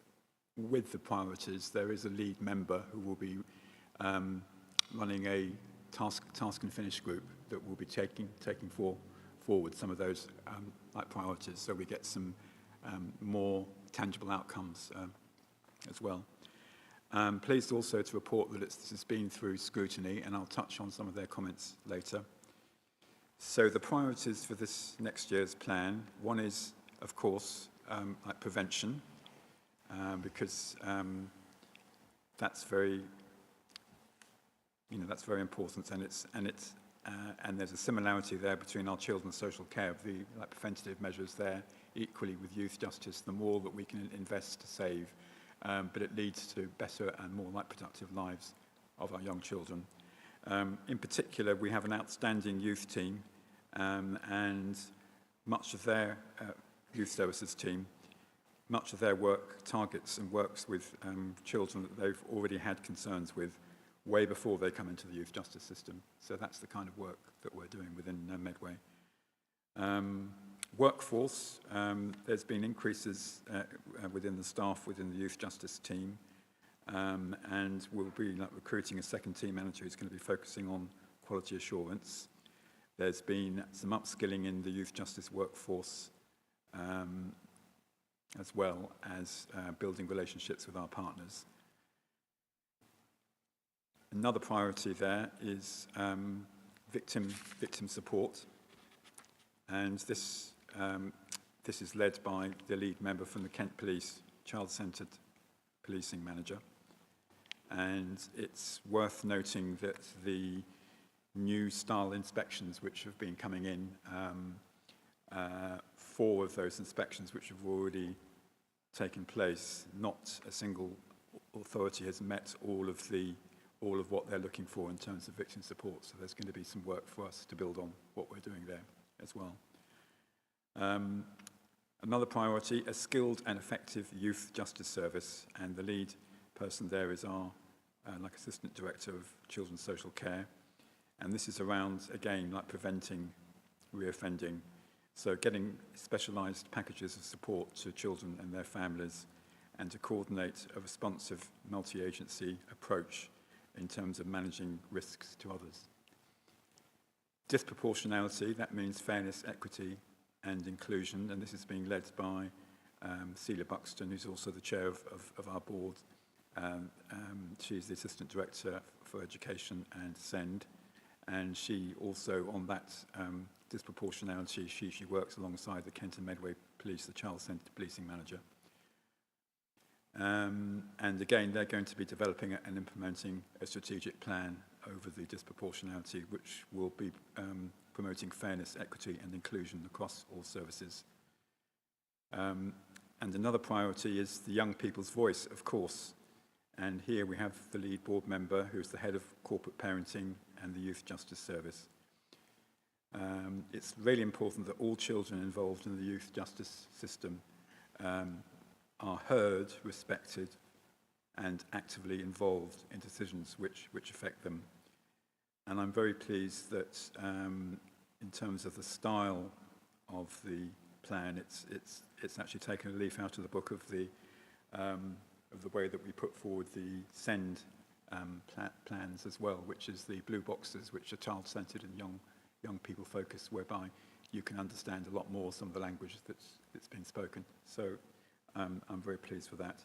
with the priorities, there is a lead member who will be running a task and finish group that will be taking forward some of those like priorities, so we get some more tangible outcomes as well. Pleased also to report that this has been through scrutiny, and I'll touch on some of their comments later. So the priorities for this next year's plan, one is, of course, like prevention, because that's very, that's very important, and there's a similarity there between our children's social care, the like preventative measures there. Equally with youth justice, the more that we can invest to save, but it leads to better and more like productive lives of our young children. In particular, we have an outstanding youth team, and much of their youth services team, much of their work targets and works with children that they've already had concerns with way before they come into the youth justice system. So that's the kind of work that we're doing within Medway. Workforce, there's been increases within the staff within the youth justice team, and we'll be recruiting a second team manager who's going to be focusing on quality assurance. There's been some upskilling in the youth justice workforce, as well as building relationships with our partners. Another priority there is victim support, and this is led by the lead member from the Kent Police, child-centred policing manager. And it's worth noting that the new style inspections which have been coming in, 4 of those inspections which have already taken place, not a single authority has met all of what they're looking for in terms of victim support. So there's going to be some work for us to build on what we're doing there as well. Another priority, a skilled and effective youth justice service, and the lead person there is our Assistant Director of Children's Social Care, and this is around, again, like preventing reoffending, so getting specialised packages of support to children and their families, and to coordinate a responsive multi-agency approach in terms of managing risks to others. Disproportionality, that means fairness, equity, and inclusion, and this is being led by Celia Buxton, who's also the chair of our board, She's the Assistant Director for Education and SEND, and she also, on that disproportionality, she works alongside the Kent and Medway Police, the Child-Centred Policing Manager. And again, they're going to be developing and implementing a strategic plan over the disproportionality, which will be promoting fairness, equity and inclusion across all services. And another priority is the young people's voice, of course. And here we have the lead board member, who's the head of corporate parenting and the Youth Justice Service. It's really important that all children involved in the youth justice system are heard, respected, and actively involved in decisions which affect them. And I'm very pleased that in terms of the style of the plan, it's actually taken a leaf out of the book of the way that we put forward the SEND plans as well, which is the blue boxes, which are child-centred and young people focused, whereby you can understand a lot more some of the language that's been spoken. So I'm very pleased with that.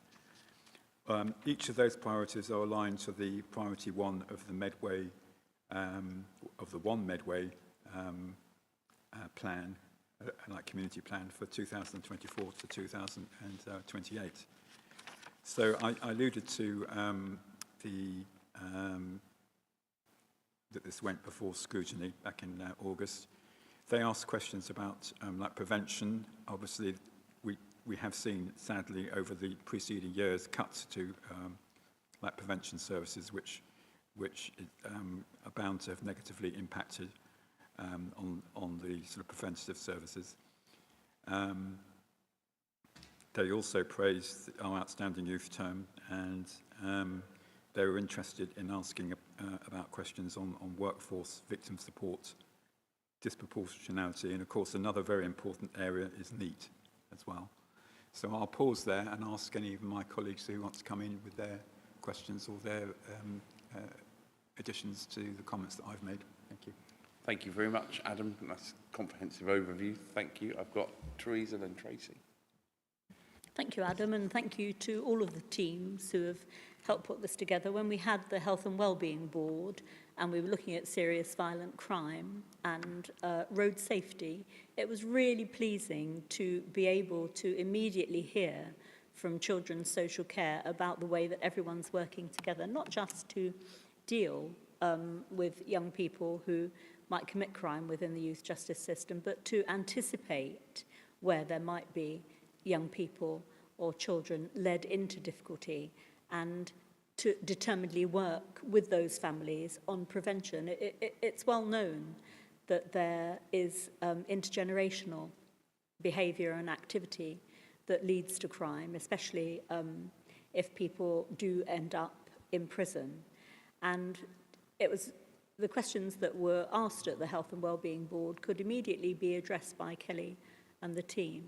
Each of those priorities are aligned to the priority one of the Medway, of the One Medway plan, like community plan for 2024 to 2028. So I alluded to that this went before scrutiny back in August. They asked questions about like prevention. Obviously, we have seen, sadly, over the preceding years, cuts to like prevention services, which are bound to have negatively impacted on the sort of preventative services. They also praised our outstanding youth term, and they were interested in asking about questions on workforce, victim support, disproportionality, and of course another very important area is NEAT as well. So I'll pause there and ask any of my colleagues who want to come in with their questions or their additions to the comments that I've made. Thank you. Thank you very much, Adam. That's a comprehensive overview. Thank you. I've got Teresa and Tracy. Thank you, Adam, and thank you to all of the teams who have helped put this together. When we had the Health and Wellbeing Board and we were looking at serious violent crime and road safety, it was really pleasing to be able to immediately hear from children's social care about the way that everyone's working together, not just to deal with young people who might commit crime within the youth justice system, but to anticipate where there might be young people or children led into difficulty and to determinedly work with those families on prevention. It's well known that there is intergenerational behaviour and activity that leads to crime, especially if people do end up in prison. And it was the questions that were asked at the Health and Wellbeing Board could immediately be addressed by Kelly and the team,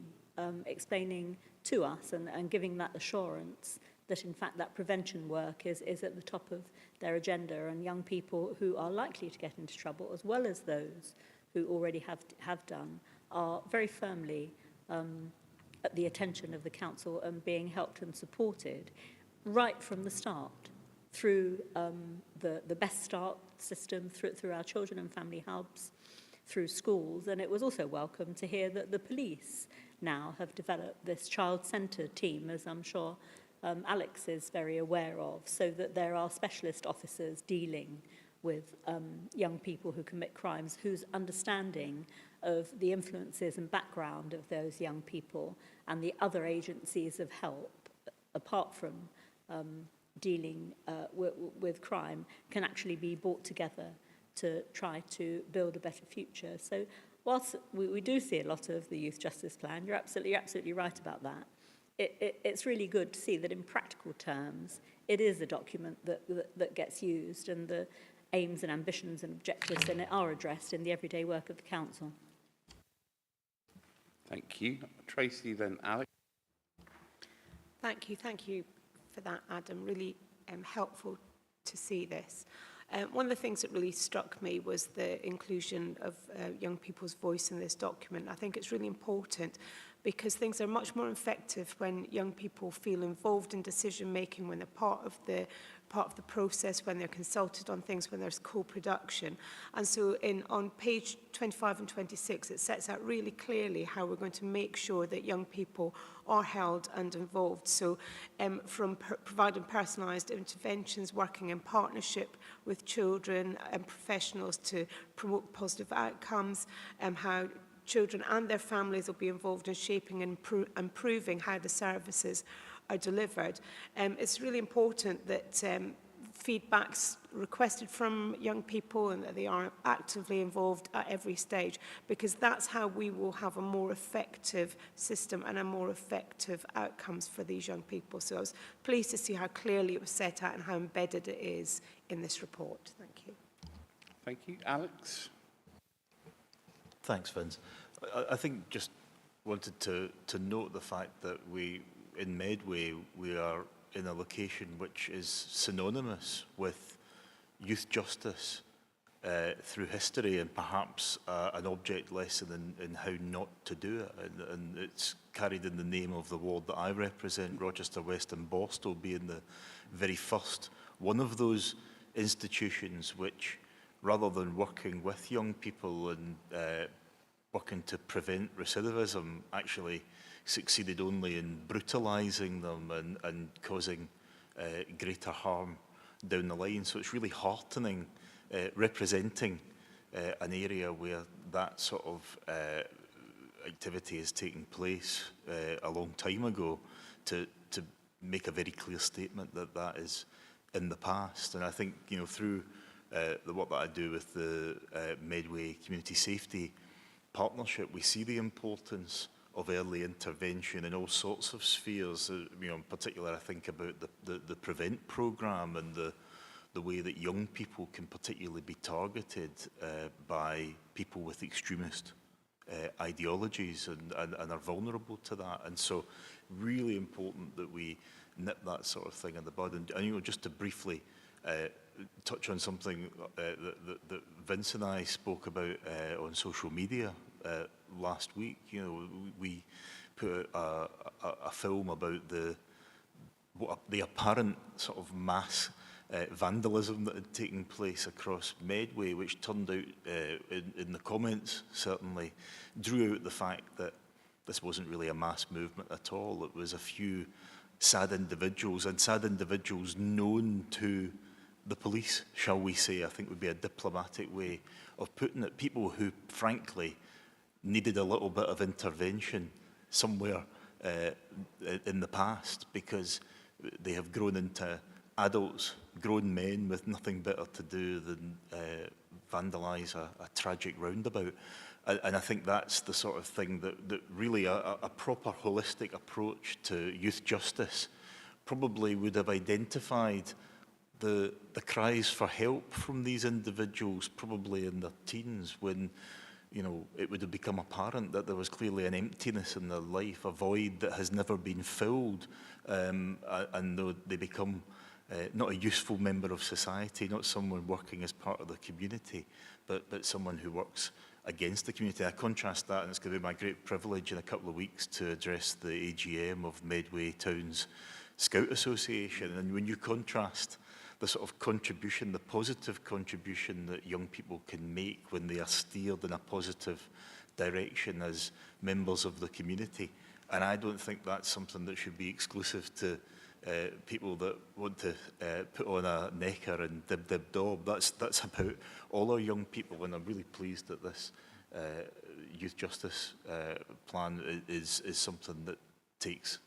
explaining to us and giving that assurance that in fact that prevention work is at the top of their agenda, and young people who are likely to get into trouble, as well as those who already have done, are very firmly at the attention of the council and being helped and supported right from the start through the Best Start system, through our children and family hubs, through schools. And it was also welcome to hear that the police now have developed this child-centred team, as I'm sure Alex is very aware of, so that there are specialist officers dealing with young people who commit crimes, whose understanding of the influences and background of those young people and the other agencies of help, apart from dealing with crime, can actually be brought together to try to build a better future. So whilst we do see a lot of the Youth Justice Plan, you're absolutely right about that. It's really good to see that in practical terms, it is a document that gets used, and the aims and ambitions and objectives in it are addressed in the everyday work of the council. Thank you. Tracy, then Alex. Thank you for that, Adam. Really helpful to see this. One of the things that really struck me was the inclusion of young people's voice in this document. I think it's really important because things are much more effective when young people feel involved in decision making, when they're part of the process, when they're consulted on things, when there's co-production. And so on page 25 and 26, it sets out really clearly how we're going to make sure that young people are held and involved. So from providing personalised interventions, working in partnership with children and professionals to promote positive outcomes, how children and their families will be involved in shaping and improving how the services are delivered. It's really important that feedback's requested from young people and that they are actively involved at every stage, because that's how we will have a more effective system and a more effective outcomes for these young people. So I was pleased to see how clearly it was set out and how embedded it is in this report. Thank you. Thank you. Alex? Thanks, Vince. I think just wanted to note the fact that in Medway, we are in a location which is synonymous with youth justice through history, and perhaps an object lesson in how not to do it. And it's carried in the name of the ward that I represent, Rochester West and Bostow being the very first one of those institutions which, rather than working with young people and working to prevent recidivism, actually succeeded only in brutalising them and causing greater harm down the line. So it's really heartening representing an area where that sort of activity has taken place a long time ago, to make a very clear statement that that is in the past. And I think, you know, through the work that I do with the Medway Community Safety Partnership, we see the importance of early intervention in all sorts of spheres. You know, in particular, I think about the Prevent programme and the way that young people can particularly be targeted by people with extremist ideologies and are vulnerable to that. And so really important that we nip that sort of thing in the bud. And you know, just to briefly touch on something that Vince and I spoke about on social media last week. You know, we put a film about the apparent sort of mass vandalism that had taken place across Medway, which turned out in the comments certainly drew out the fact that this wasn't really a mass movement at all. It was a few sad individuals, and sad individuals known to the police, shall we say, I think would be a diplomatic way of putting it. People who, frankly, needed a little bit of intervention somewhere in the past, because they have grown into adults, grown men with nothing better to do than vandalise a tragic roundabout. And I think that's the sort of thing that really a proper holistic approach to youth justice probably would have identified the cries for help from these individuals, probably in their teens, when, you know, it would have become apparent that there was clearly an emptiness in their life, a void that has never been filled, and they become not a useful member of society, not someone working as part of the community, but someone who works against the community. I contrast that, and it's going to be my great privilege in a couple of weeks to address the AGM of Medway Town's Scout Association. And when you contrast the sort of contribution, the positive contribution that young people can make when they are steered in a positive direction as members of the community, and I don't think that's something that should be exclusive to people that want to put on a necker and dib-dib-dob. That's about all our young people, and I'm really pleased that this youth justice plan is something that takes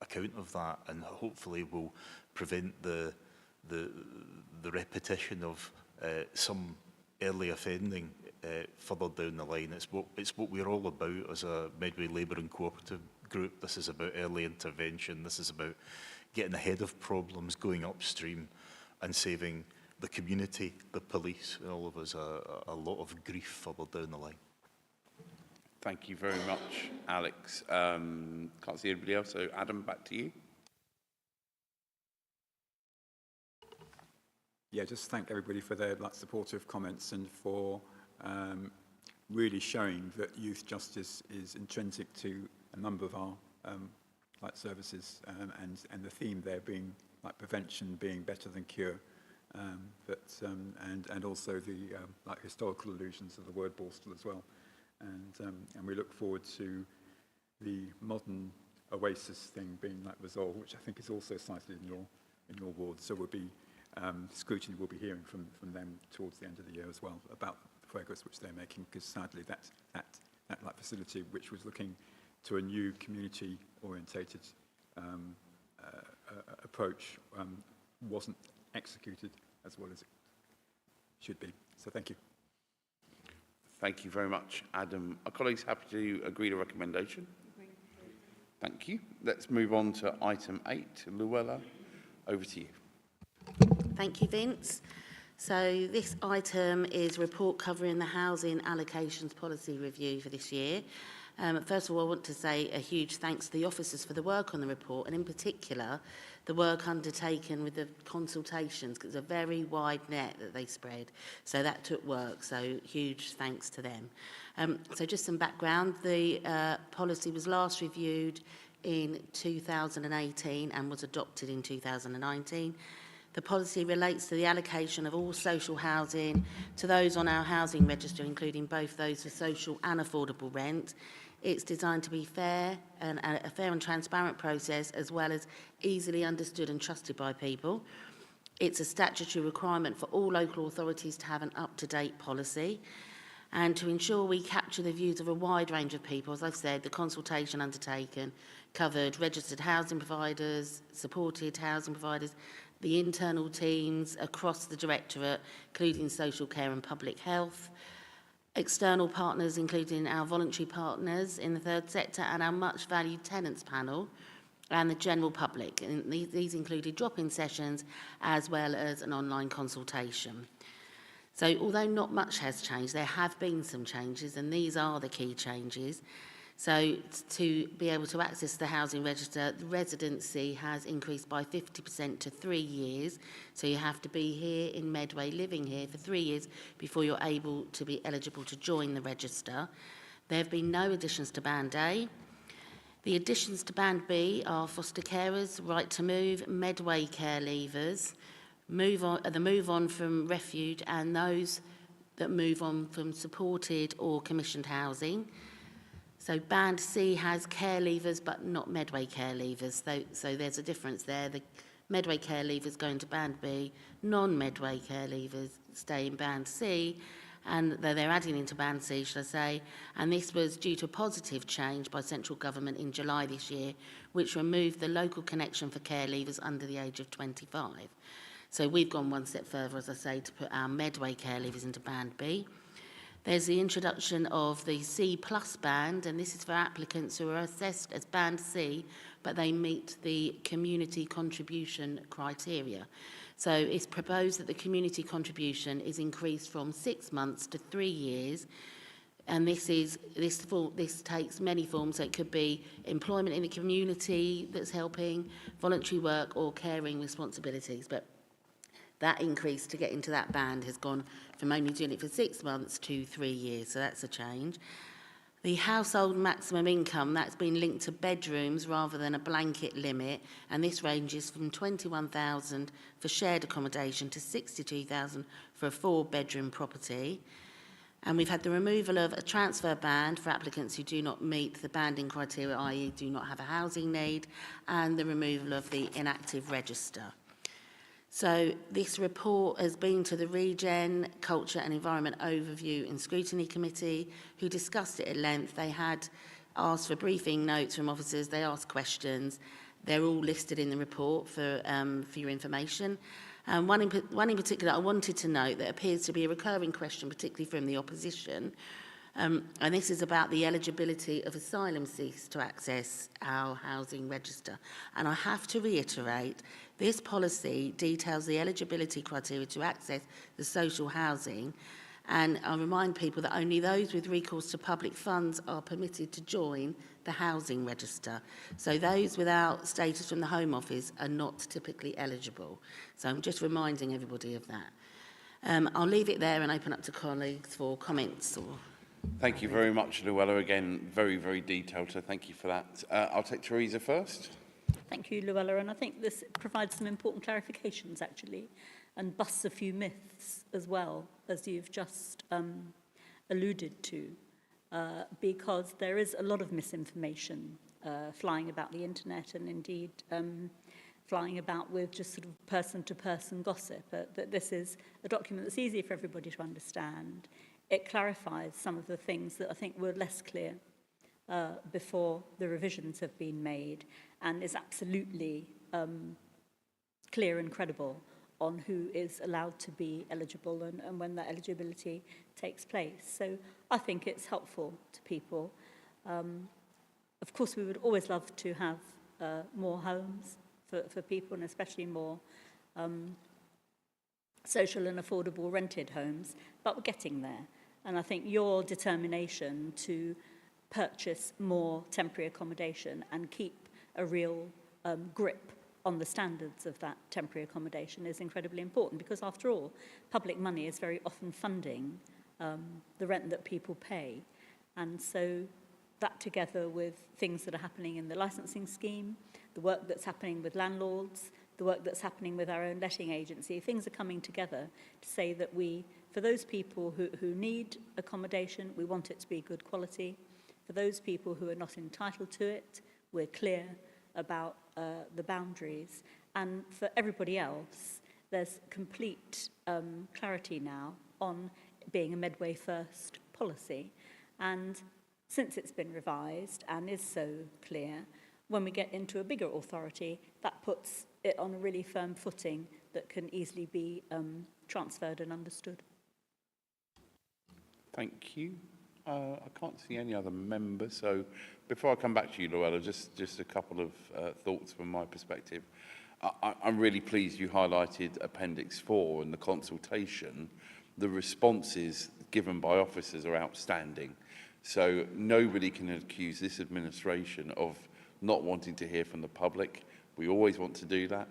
account of that, and hopefully will prevent the repetition of some early offending further down the line. It's what we're all about as a Medway Labour and Cooperative Group. This is about early intervention. This is about getting ahead of problems, going upstream and saving the community, the police, and all of us a lot of grief further down the line. Thank you very much, Alex. Can't see anybody else, so Adam, back to you. Yeah, just thank everybody for their supportive comments and for really showing that youth justice is intrinsic to a number of our like services, and the theme there being like prevention being better than cure, and also the like historical allusions of the word Borstal as well, and we look forward to the modern Oasis thing being like resolved, which I think is also cited in your ward. So we'll be scrutiny we'll be hearing from them towards the end of the year as well about the progress which they're making, because sadly that like facility which was looking to a new community orientated approach wasn't executed as well as it should be. So thank you. Thank you very much, Adam. Are colleagues happy to agree to recommendation? Thank you. Let's move on to item 8. Luella, over to you. Thank you, Vince. So this item is a report covering the housing allocations policy review for this year. First of all, I want to say a huge thanks to the officers for the work on the report, and in particular, the work undertaken with the consultations, because it's a very wide net that they spread. So that took work, so huge thanks to them. So just some background, the policy was last reviewed in 2018 and was adopted in 2019. The policy relates to the allocation of all social housing to those on our housing register, including both those for social and affordable rent. It's designed to be fair and a fair and transparent process, as well as easily understood and trusted by people. It's a statutory requirement for all local authorities to have an up-to-date policy. And to ensure we capture the views of a wide range of people, as I've said, the consultation undertaken covered registered housing providers, supported housing providers, the internal teams across the Directorate, including social care and public health, external partners, including our voluntary partners in the third sector, and our much valued tenants panel, and the general public. And these included drop-in sessions as well as an online consultation. So although not much has changed, there have been some changes, and these are the key changes. So to be able to access the housing register, the residency has increased by 50% to 3 years. So you have to be here in Medway, living here for 3 years before you're able to be eligible to join the register. There have been no additions to Band A. The additions to Band B are foster carers, right to move, Medway care leavers, the move on from refuge, and those that move on from supported or commissioned housing. So Band C has care leavers but not Medway care leavers. So there's a difference there. The Medway care leavers go into Band B, non-Medway care leavers stay in Band C, and they're adding into Band C, should I say, and this was due to a positive change by central government in July this year, which removed the local connection for care leavers under the age of 25. So we've gone one step further, as I say, to put our Medway care leavers into Band B. There's the introduction of the C plus band, and this is for applicants who are assessed as Band C, but they meet the community contribution criteria. So it's proposed that the community contribution is increased from 6 months to 3 years, and this takes many forms. So it could be employment in the community that's helping, voluntary work, or caring responsibilities. But that increase to get into that band has gone from only doing it for 6 months to 3 years, so that's a change. The household maximum income, that's been linked to bedrooms rather than a blanket limit, and this ranges from 21,000 for shared accommodation to 62,000 for a 4-bedroom property. And we've had the removal of a transfer band for applicants who do not meet the banding criteria, i.e. do not have a housing need, and the removal of the inactive register. So this report has been to the Regen, Culture and Environment Overview and Scrutiny Committee, who discussed it at length. They had asked for briefing notes from officers, they asked questions. They're all listed in the report for your information. One in particular I wanted to note that appears to be a recurring question, particularly from the opposition, and this is about the eligibility of asylum seekers to access our housing register. And I have to reiterate, this policy details the eligibility criteria to access the social housing, and I remind people that only those with recourse to public funds are permitted to join the housing register. So those without status from the Home Office are not typically eligible. So I'm just reminding everybody of that. I'll leave it there and open up to colleagues for comments. Thank you very much, Luella. Again, very, very detailed, so thank you for that. I'll take Teresa first. Thank you, Luella, and I think this provides some important clarifications, actually, and busts a few myths as well, as you've just alluded to, because there is a lot of misinformation flying about the internet and indeed flying about with just sort of person-to-person gossip. That this is a document that's easy for everybody to understand. It clarifies some of the things that I think were less clear before the revisions have been made, and is absolutely clear and credible on who is allowed to be eligible and when that eligibility takes place. So I think it's helpful to people. Of course, we would always love to have more homes for people, and especially more social and affordable rented homes, but we're getting there. And I think your determination to purchase more temporary accommodation and keep a real grip on the standards of that temporary accommodation is incredibly important, because after all, public money is very often funding the rent that people pay. And so that, together with things that are happening in the licensing scheme, the work that's happening with landlords, the work that's happening with our own letting agency, things are coming together to say that we, for those people who need accommodation, we want it to be good quality. For those people who are not entitled to it, we're clear about the boundaries. And for everybody else, there's complete clarity now on being a Medway first policy. And since it's been revised and is so clear, when we get into a bigger authority, that puts it on a really firm footing that can easily be transferred and understood. Thank you. I can't see any other members, so before I come back to you, Luella, just a couple of thoughts from my perspective. I'm really pleased you highlighted Appendix 4 and the consultation. The responses given by officers are outstanding. So nobody can accuse this administration of not wanting to hear from the public. We always want to do that.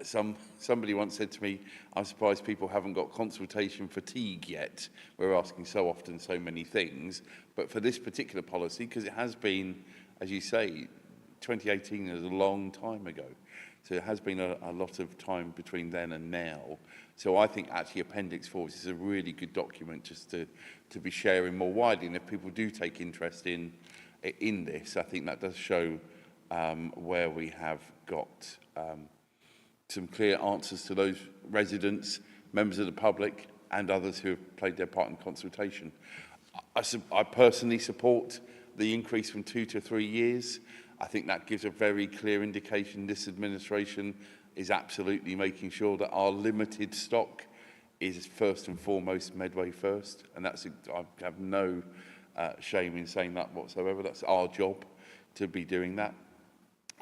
Somebody once said to me, I'm surprised people haven't got consultation fatigue yet. We're asking so often so many things. But for this particular policy, because it has been, as you say, 2018 is a long time ago. So it has been a lot of time between then and now. So I think actually Appendix 4 is a really good document just to be sharing more widely. And if people do take interest in this, I think that does show where we have got some clear answers to those residents, members of the public, and others who have played their part in consultation. I personally support the increase from 2 to 3 years. I think that gives a very clear indication this administration is absolutely making sure that our limited stock is first and foremost Medway first, and I have no shame in saying that whatsoever. That's our job to be doing that.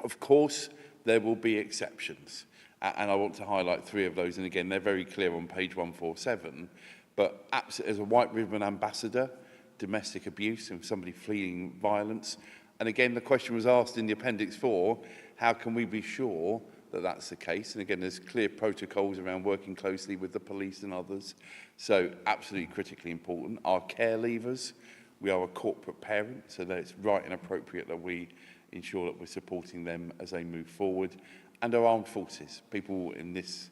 Of course, there will be exceptions, and I want to highlight 3 of those, and again, they're very clear on page 147, but as a White Ribbon ambassador, domestic abuse and somebody fleeing violence, and again, the question was asked in the Appendix 4, how can we be sure that that's the case? And again, there's clear protocols around working closely with the police and others, so absolutely critically important. Our care leavers, we are a corporate parent, so that it's right and appropriate that we ensure that we're supporting them as they move forward. And our armed forces. People in this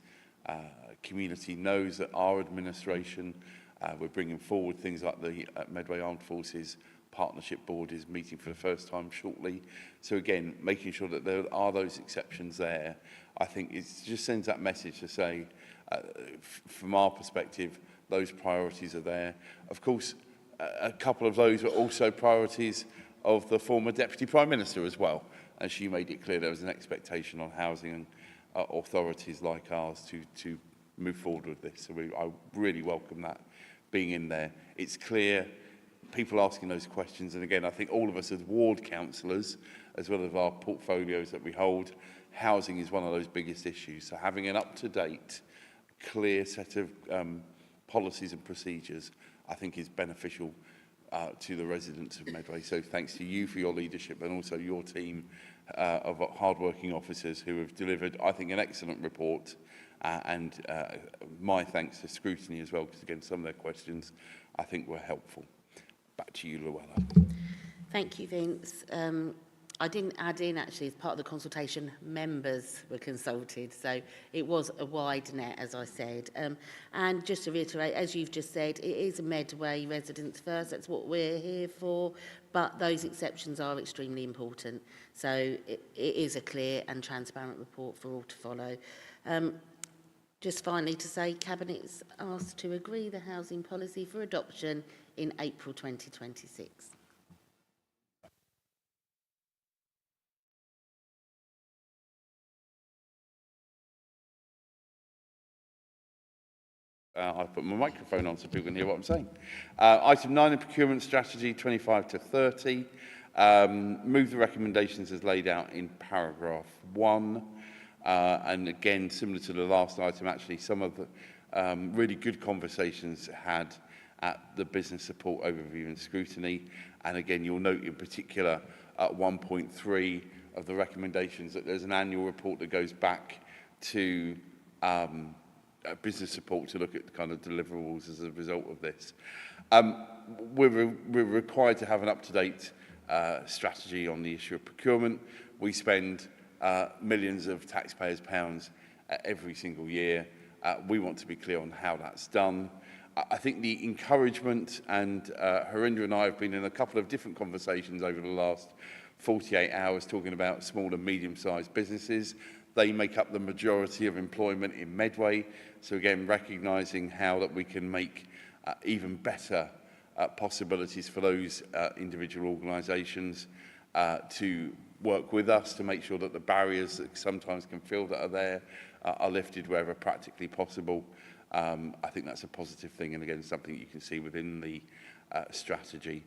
community knows that our administration, we're bringing forward things like the Medway Armed Forces Partnership Board is meeting for the first time shortly. So again, making sure that there are those exceptions there, I think it just sends that message to say, from our perspective, those priorities are there. Of course, a couple of those were also priorities of the former Deputy Prime Minister as well, and she made it clear there was an expectation on housing authorities like ours to move forward with this. So I really welcome that being in there. It's clear, people asking those questions, and again, I think all of us as ward councillors, as well as our portfolios that we hold, housing is one of those biggest issues. So having an up-to-date, clear set of policies and procedures, I think is beneficial to the residents of Medway. So thanks to you for your leadership and also your team of hard-working officers who have delivered, I think, an excellent report. And my thanks to scrutiny as well, because again, some of their questions I think were helpful. Back to you, Luella. Thank you, Vince. I didn't add in, actually, as part of the consultation, members were consulted. So it was a wide net, as I said. And just to reiterate, as you've just said, it is a Medway residents first. That's what we're here for. But those exceptions are extremely important. So it is a clear and transparent report for all to follow. Just finally to say, Cabinet's asked to agree the housing policy for adoption in April 2026. I've put my microphone on so people can hear what I'm saying. Item 9, the procurement strategy 25 to 30. Move the recommendations as laid out in paragraph 1. And again, similar to the last item, actually, some of the really good conversations had at the business support overview and scrutiny. And again, you'll note in particular at 1.3 of the recommendations that there's an annual report that goes back to business support to look at the kind of deliverables as a result of this. We're required to have an up-to-date strategy on the issue of procurement. We spend millions of taxpayers' pounds every single year. We want to be clear on how that's done. I think the encouragement, and Harinder and I have been in a couple of different conversations over the last 48 hours talking about small and medium-sized businesses. They make up the majority of employment in Medway. So again, recognising how that we can make even better possibilities for those individual organisations to work with us to make sure that the barriers that sometimes can feel that are there are lifted wherever practically possible. I think that's a positive thing, and again, something you can see within the strategy.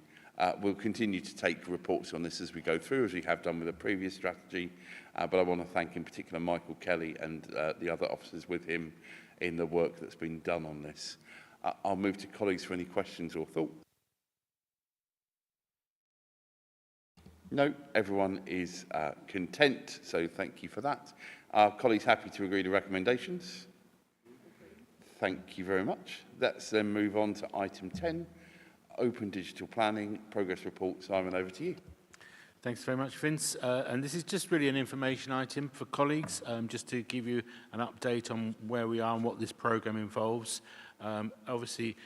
We'll continue to take reports on this as we go through, as we have done with the previous strategy, but I want to thank in particular Michael Kelly and the other officers with him in the work that's been done on this. I'll move to colleagues for any questions or thoughts. No, everyone is content, so thank you for that. Are colleagues happy to agree to recommendations? Thank you very much. Let's then move on to item 10, Open Digital Planning Progress Report. Simon, over to you. Thanks very much, Vince. And this is just really an information item for colleagues, just to give you an update on where we are and what this programme involves. Obviously,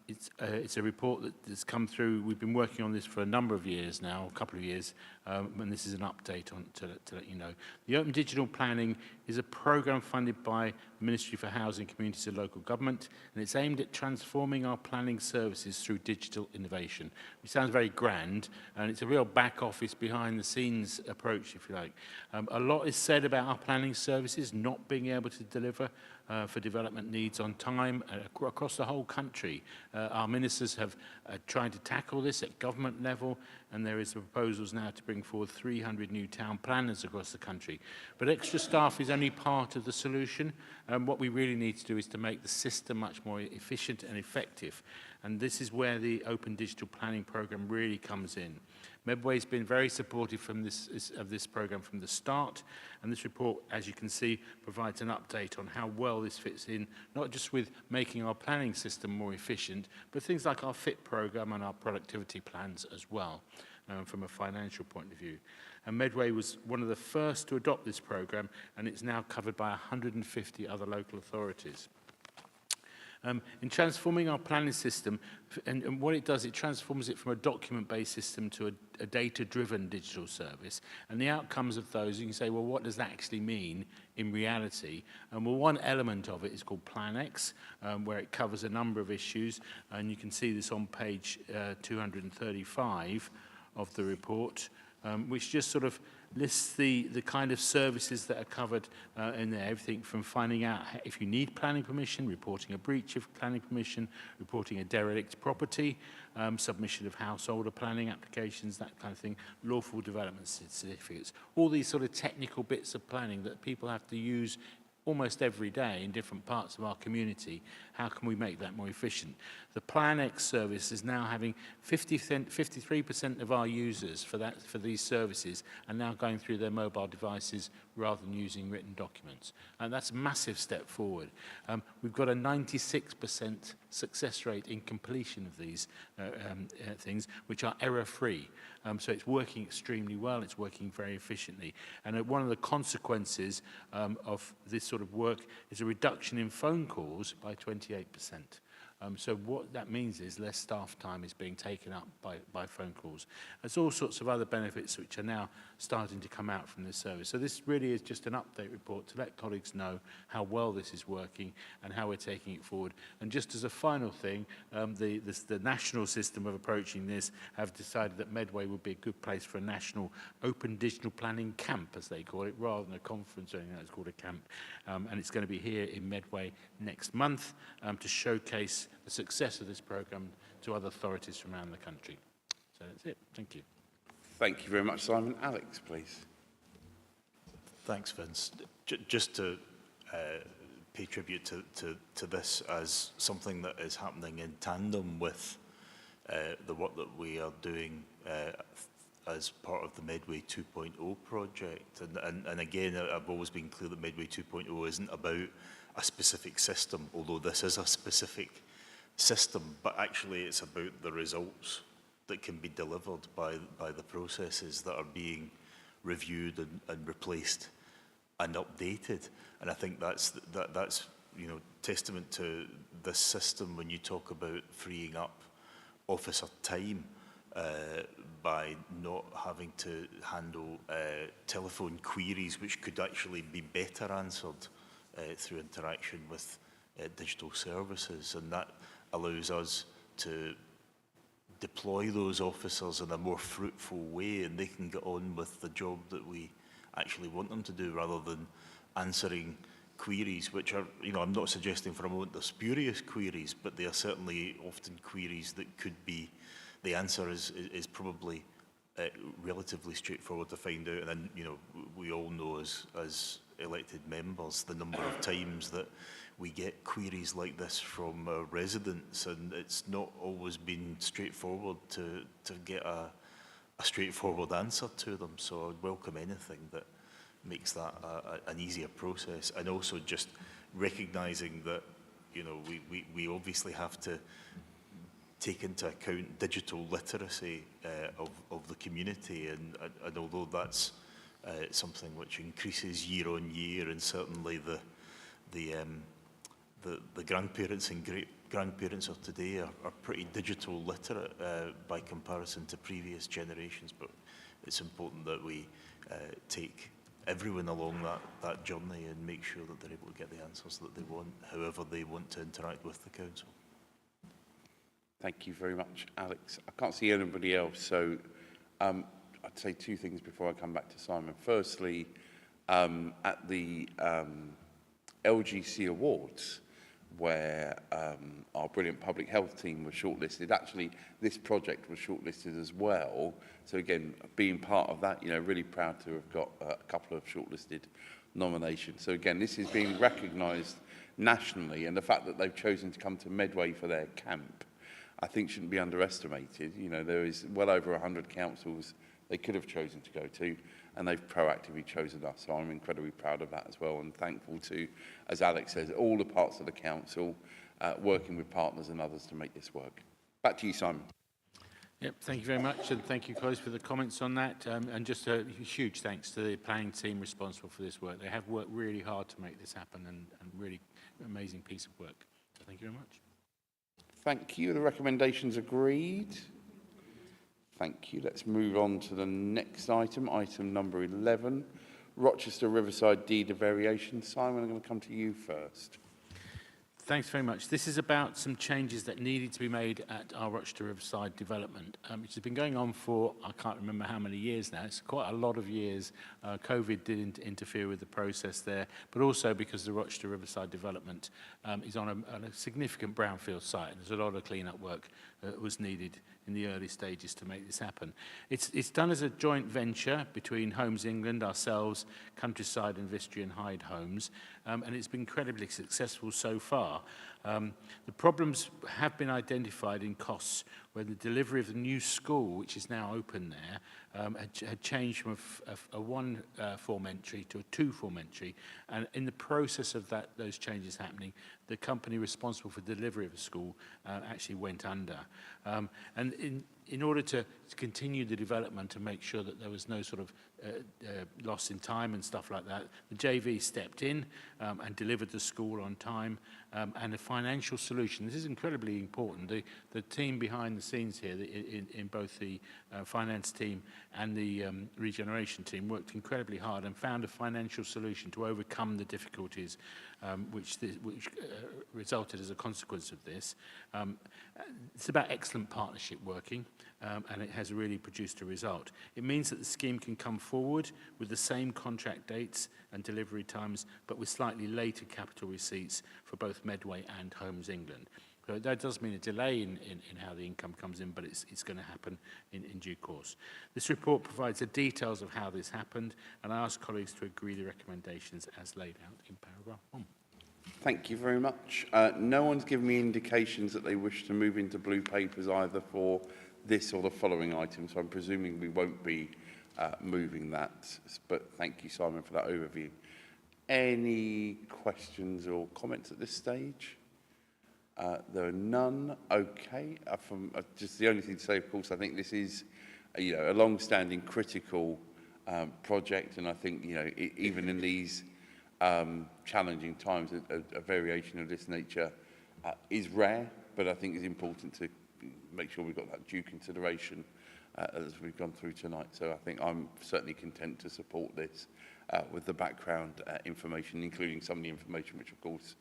it's a report that's come through. We've been working on this for a number of years now, a couple of years, and this is an update on to let you know. The Open Digital Planning is a programme funded by the Ministry for Housing, Communities and Local Government, and it's aimed at transforming our planning services through digital innovation. It sounds very grand, and it's a real back office, behind the scenes approach, if you like. A lot is said about our planning services not being able to deliver for development needs on time across the whole country. Our ministers have tried to tackle this at government level, and there is proposals now to bring forward 300 new town planners across the country. But extra staff is only part of the solution. What we really need to do is to make the system much more efficient and effective. And this is where the Open Digital Planning Programme really comes in. Medway has been very supportive of this programme from the start, and this report, as you can see, provides an update on how well this fits in, not just with making our planning system more efficient, but things like our FIT programme and our productivity plans as well, from a financial point of view. And Medway was one of the first to adopt this programme, and it's now covered by 150 other local authorities. In transforming our planning system, and what it does, it transforms it from a document-based system to a data-driven digital service. And the outcomes of those, you can say, well, what does that actually mean in reality? And well, one element of it is called PlanX, where it covers a number of issues. And you can see this on page 235 of the report, which just sort of lists the kind of services that are covered in there. Everything from finding out if you need planning permission, reporting a breach of planning permission, reporting a derelict property, submission of householder planning applications, that kind of thing, lawful development certificates, all these sort of technical bits of planning that people have to use almost every day in different parts of our community. How can we make that more efficient? The Plan X service is now having 53% of our users for these services are now going through their mobile devices rather than using written documents. And that's a massive step forward. We've got a 96% success rate in completion of these things, which are error-free. So it's working extremely well, it's working very efficiently. And one of the consequences of this sort of work is a reduction in phone calls by 28%. So what that means is less staff time is being taken up by phone calls. There's all sorts of other benefits which are now starting to come out from this service. So this really is just an update report to let colleagues know how well this is working and how we're taking it forward. And just as a final thing, the national system of approaching this have decided that Medway would be a good place for a national open digital planning camp, as they call it, rather than a conference or anything. It's called a camp. And it's going to be here in Medway next month to showcase the success of this programme to other authorities from around the country. So that's it. Thank you. Thank you very much, Simon. Alex, please. Thanks, Vince. Just to pay tribute to this as something that is happening in tandem with the work that we are doing as part of the Medway 2.0 project. And again, I've always been clear that Medway 2.0 isn't about a specific system, although this is a specific system, but actually it's about the results that can be delivered by the processes that are being reviewed and replaced and updated. And I think that's testament to this system when you talk about freeing up officer time by not having to handle telephone queries which could actually be better answered through interaction with digital services, and that allows us to deploy those officers in a more fruitful way, and they can get on with the job that we actually want them to do, rather than answering queries which are, I'm not suggesting for a moment they're spurious queries, but they are certainly often queries that could be, the answer is probably relatively straightforward to find out. And then, we all know as elected members the number of times that we get queries like this from residents, and it's not always been straightforward to get a straightforward answer to them. So I'd welcome anything that makes that an easier process, and also just recognising that we obviously have to take into account digital literacy of the community, and although that's something which increases year on year, and certainly the grandparents and great-grandparents of today are pretty digital literate by comparison to previous generations, but it's important that we take everyone along that journey and make sure that they're able to get the answers that they want, however they want to interact with the council. Thank you very much, Alex. I can't see anybody else, so I'd say two things before I come back to Simon. Firstly, at the LGC Awards, where our brilliant public health team was shortlisted, actually this project was shortlisted as well. So again, being part of that, really proud to have got a couple of shortlisted nominations. So again, this is being recognised nationally, and the fact that they've chosen to come to Medway for their camp, I think shouldn't be underestimated. There is well over 100 councils they could have chosen to go to, and they've proactively chosen us. So I'm incredibly proud of that as well, and thankful to, as Alex says, all the parts of the council working with partners and others to make this work. Back to you, Simon. Yep, thank you very much, and thank you, colleagues, for the comments on that. And just a huge thanks to the planning team responsible for this work. They have worked really hard to make this happen, and really amazing piece of work. So thank you very much. Thank you. The recommendations agreed. Thank you. Let's move on to the next item, item number 11, Rochester Riverside deed of variation. Simon, I'm going to come to you first. Thanks very much. This is about some changes that needed to be made at our Rochester Riverside development, which has been going on for, I can't remember how many years now. It's quite a lot of years. COVID did interfere with the process there, but also because the Rochester Riverside development is on a significant brownfield site, and there's a lot of clean-up work that was needed in the early stages to make this happen. It's done as a joint venture between Homes England, ourselves, Countryside and Vistry and Hyde Homes, and it's been incredibly successful so far. The problems have been identified in costs where the delivery of the new school, which is now open there, had changed from a one form entry to a two form entry, and in the process of those changes happening, the company responsible for delivery of the school actually went under. And in order to continue the development and make sure that there was no sort of loss in time and stuff like that, the JV stepped in and delivered the school on time, and a financial solution. This is incredibly important. The team behind the scenes here, in both the finance team and the regeneration team, worked incredibly hard and found a financial solution to overcome the difficulties which resulted as a consequence of this. It's about excellent partnership working, and it has really produced a result. It means that the scheme can come forward with the same contract dates and delivery times, but with slightly later capital receipts for both Medway and Homes England. So that does mean a delay in how the income comes in, but it's going to happen in due course. This report provides the details of how this happened, and I ask colleagues to agree the recommendations as laid out in paragraph 1. Thank you very much. No one's given me indications that they wish to move into blue papers either for this or the following item, so I'm presuming we won't be moving that. But thank you, Simon, for that overview. Any questions or comments at this stage? There are none. Okay. Just the only thing to say, of course, I think this is a long-standing critical project, and I think even in these challenging times, a variation of this nature is rare, but I think it's important to make sure we've got that due consideration as we've gone through tonight. So I think I'm certainly content to support this with the background information, including some of the information which, of course,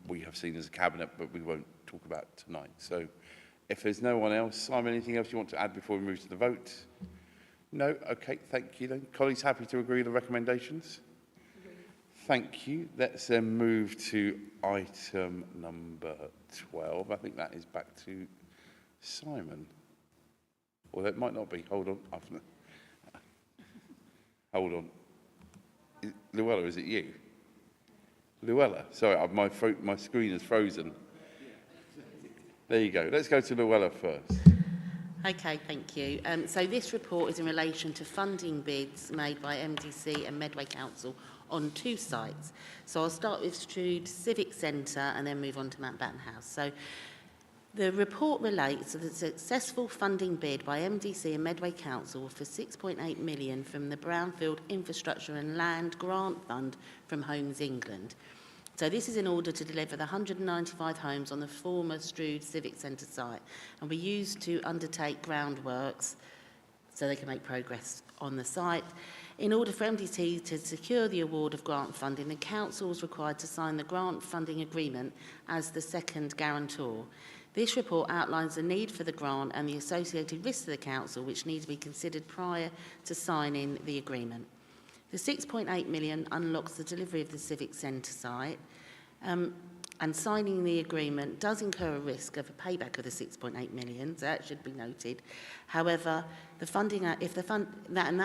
we have seen as a cabinet, but we won't talk about tonight. So if there's no one else, Simon, anything else you want to add before we move to the vote? No? Okay, thank you then. Colleagues, happy to agree with the recommendations? Thank you. Let's then move to item number 12. I think that is back to Simon. Or it might not be. Hold on. Hold on. Luella, is it you? Luella. Sorry, my screen is frozen. There you go. Let's go to Luella first. Okay, thank you. So this report is in relation to funding bids made by MDC and Medway Council on 2 sites. So I'll start with Strood Civic Centre and then move on to Mountbatten House. So the report relates to the successful funding bid by MDC and Medway Council for 6.8 million from the Brownfield Infrastructure and Land Grant Fund from Homes England. So this is in order to deliver the 195 homes on the former Strood Civic Centre site and be used to undertake groundworks so they can make progress on the site. In order for MDC to secure the award of grant funding, the council was required to sign the grant funding agreement as the second guarantor. This report outlines the need for the grant and the associated risks to the council which need to be considered prior to signing the agreement. The 6.8 million unlocks the delivery of the Civic Centre site, and signing the agreement does incur a risk of a payback of the 6.8 million, so that should be noted. However, the funding, that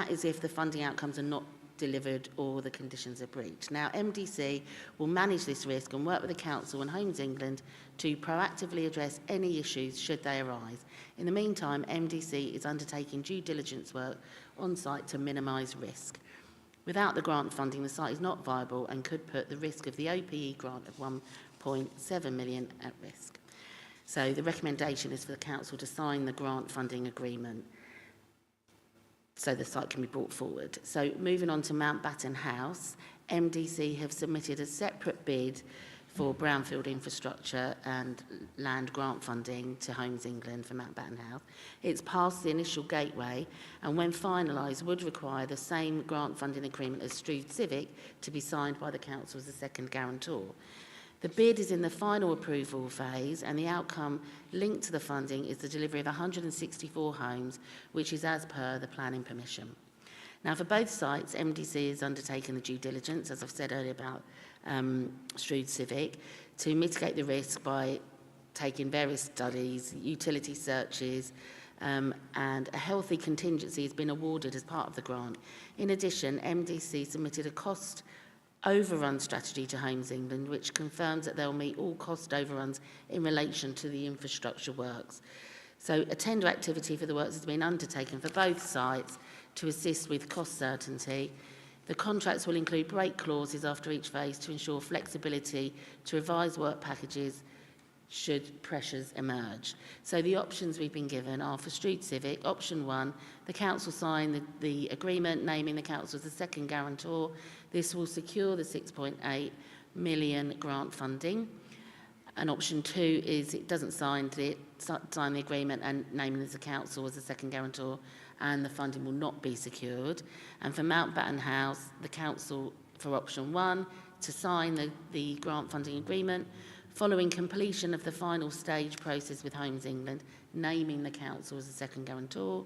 is if the funding outcomes are not delivered or the conditions are breached. Now, MDC will manage this risk and work with the Council and Homes England to proactively address any issues should they arise. In the meantime, MDC is undertaking due diligence work on site to minimise risk. Without the grant funding, the site is not viable and could put the risk of the OPE grant of 1.7 million at risk. So the recommendation is for the council to sign the grant funding agreement so the site can be brought forward. So moving on to Mountbatten House, MDC have submitted a separate bid for brownfield infrastructure and land grant funding to Homes England for Mountbatten House. It's passed the initial gateway and when finalised would require the same grant funding agreement as Strood Civic to be signed by the council as the second guarantor. The bid is in the final approval phase and the outcome linked to the funding is the delivery of 164 homes, which is as per the planning permission. Now, for both sites, MDC has undertaken the due diligence, as I've said earlier about Strood Civic, to mitigate the risk by undertaking various studies, utility searches, and a healthy contingency has been awarded as part of the grant. In addition, MDC submitted a cost overrun strategy to Homes England, which confirms that they'll meet all cost overruns in relation to the infrastructure works. So a tender activity for the works has been undertaken for both sites to assist with cost certainty. The contracts will include break clauses after each phase to ensure flexibility to revise work packages should pressures emerge. So the options we've been given are for Strood Civic. Option 1, the council sign the agreement naming the council as the second guarantor. This will secure the 6.8 million grant funding. And option 2 is it doesn't sign the agreement and naming as a council as the second guarantor, and the funding will not be secured. And for Mountbatten House, the council for option 1 to sign the grant funding agreement, following completion of the final stage process with Homes England, naming the council as the second guarantor.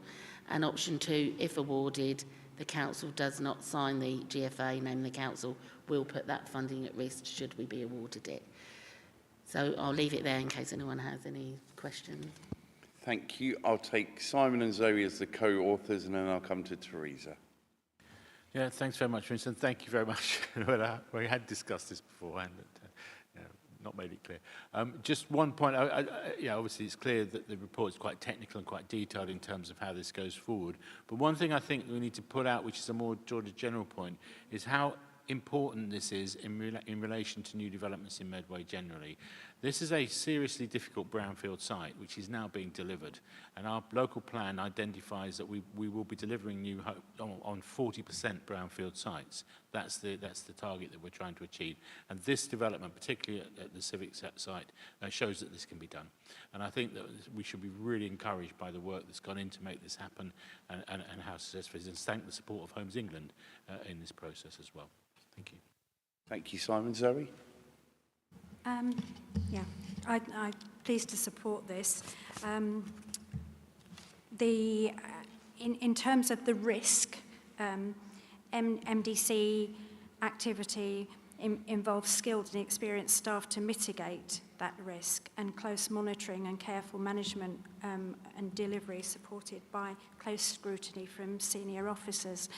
And option 2, if awarded, the council does not sign the GFA, naming the council, will put that funding at risk should we be awarded it. So I'll leave it there in case anyone has any questions. Thank you. I'll take Simon and Zoe as the co-authors, and then I'll come to Teresa. Yeah, thanks very much, Vincent. Thank you very much. We had discussed this beforehand, but not made it clear. Just one point. Obviously, it's clear that the report is quite technical and quite detailed in terms of how this goes forward. But one thing I think we need to put out, which is a more general point, is how important this is in relation to new developments in Medway generally. This is a seriously difficult brownfield site which is now being delivered, and our local plan identifies that we will be delivering new on 40% brownfield sites. That's the target that we're trying to achieve, and this development, particularly at the Civic site, shows that this can be done. And I think that we should be really encouraged by the work that's gone in to make this happen, and how successful it is, and thank the support of Homes England in this process as well. Thank you. Thank you, Simon. Zoe? I'm pleased to support this. In terms of the risk, MDC activity involves skilled and experienced staff to mitigate that risk, and close monitoring and careful management and delivery supported by close scrutiny from senior officers.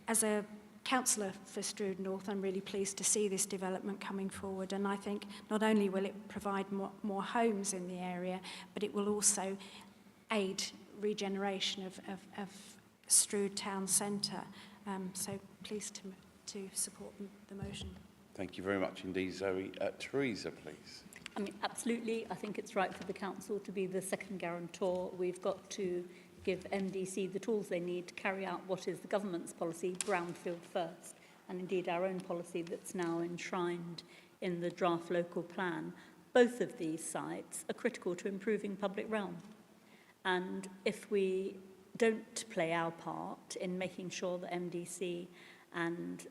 As a councillor for Strood North, I'm really pleased to see this development coming forward, and I think not only will it provide more homes in the area, but it will also aid regeneration of Strood town centre. So pleased to support the motion. Thank you very much indeed, Zoe. Teresa, please. I mean, absolutely. I think it's right for the council to be the second guarantor. We've got to give MDC the tools they need to carry out what is the government's policy, brownfield first, and indeed our own policy that's now enshrined in the draft local plan. Both of these sites are critical to improving public realm. And if we don't play our part in making sure that MDC and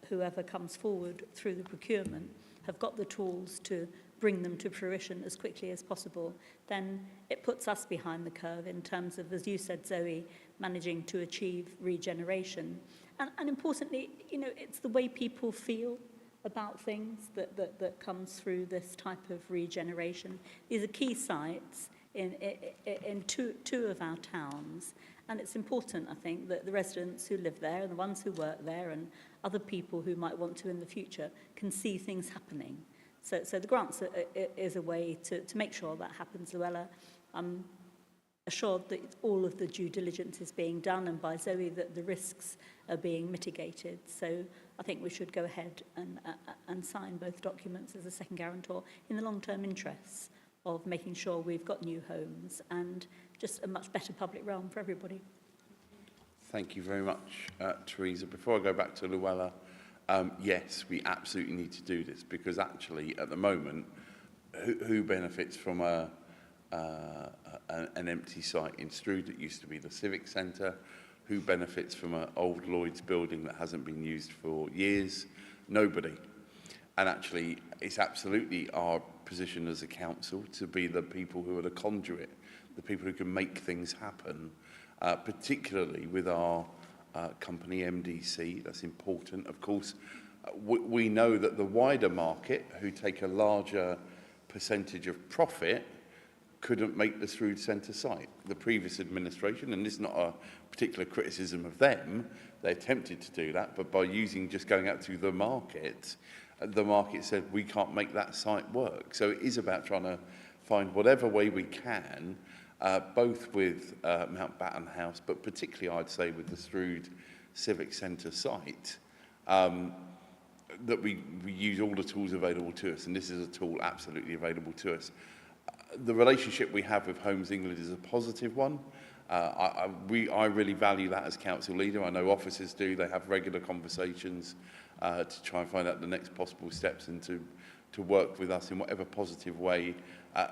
whoever comes forward through the procurement have got the tools to bring them to fruition as quickly as possible, then it puts us behind the curve in terms of, as you said, Zoe, managing to achieve regeneration. And importantly, it's the way people feel about things that comes through this type of regeneration. These are key sites in two of our towns, and it's important, I think, that the residents who live there and the ones who work there and other people who might want to in the future can see things happening. So the grants is a way to make sure that happens, Luella. I'm assured that all of the due diligence is being done, and by Zoe that the risks are being mitigated. So I think we should go ahead and sign both documents as a second guarantor in the long-term interests of making sure we've got new homes and just a much better public realm for everybody. Thank you very much, Teresa. Before I go back to Luella, yes, we absolutely need to do this, because actually at the moment, who benefits from an empty site in Strood that used to be the Civic Centre? Who benefits from an old Lloyd's building that hasn't been used for years? Nobody. And actually, it's absolutely our position as a council to be the people who are the conduit, the people who can make things happen, particularly with our company MDC. That's important. Of course, we know that the wider market, who take a larger percentage of profit couldn't make the Strood Centre site. The previous administration, and this is not a particular criticism of them, they attempted to do that, but by just going out to the market said we can't make that site work. So it is about trying to find whatever way we can, both with Mountbatten House, but particularly I'd say with the Strood Civic Centre site, that we use all the tools available to us, and this is a tool absolutely available to us. The relationship we have with Homes England is a positive one. I really value that as council leader. I know officers do. They have regular conversations to try and find out the next possible steps and to work with us in whatever positive way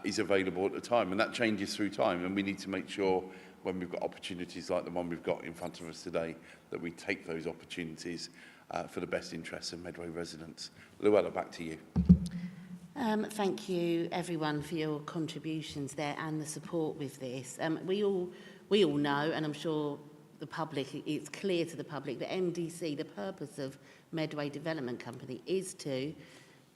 is available at the time. And that changes through time. And we need to make sure when we've got opportunities like the one we've got in front of us today, that we take those opportunities for the best interests of Medway residents. Luella, back to you. Thank you, everyone, for your contributions there and the support with this. We all know, and I'm sure the public, it's clear to the public, that MDC, the purpose of Medway Development Company, is to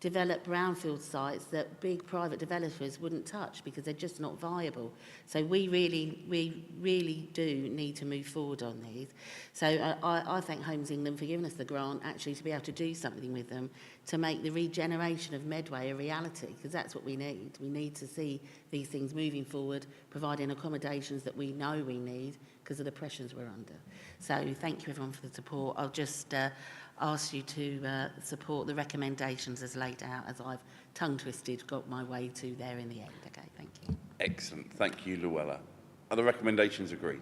develop brownfield sites that big private developers wouldn't touch because they're just not viable. So we really do need to move forward on these. So I thank Homes England for giving us the grant actually to be able to do something with them to make the regeneration of Medway a reality, because that's what we need. We need to see these things moving forward, providing accommodations that we know we need because of the pressures we're under. So thank you everyone for the support. I'll just ask you to support the recommendations as laid out, as I've tongue-twisted got my way to there in the end. Okay, thank you. Excellent. Thank you, Luella. Are the recommendations agreed?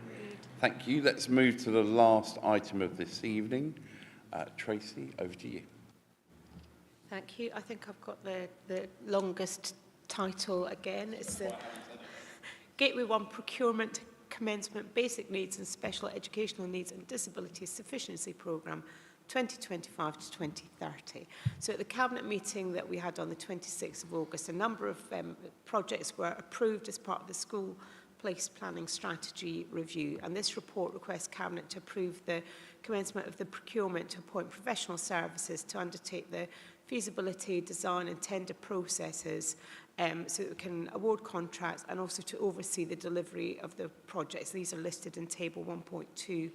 Agreed. Thank you. Let's move to the last item of this evening. Tracy, over to you. Thank you. I think I've got the longest title again. It's the Gateway 1 Procurement Commencement Basic Needs and Special Educational Needs and Disability Sufficiency Programme 2025 to 2030. So at the Cabinet meeting that we had on the 26th of August, a number of projects were approved as part of the School Place Planning Strategy Review, and this report requests Cabinet to approve the commencement of the procurement to appoint professional services to undertake the feasibility, design and tender processes so that we can award contracts and also to oversee the delivery of the projects. These are listed in Table 1.2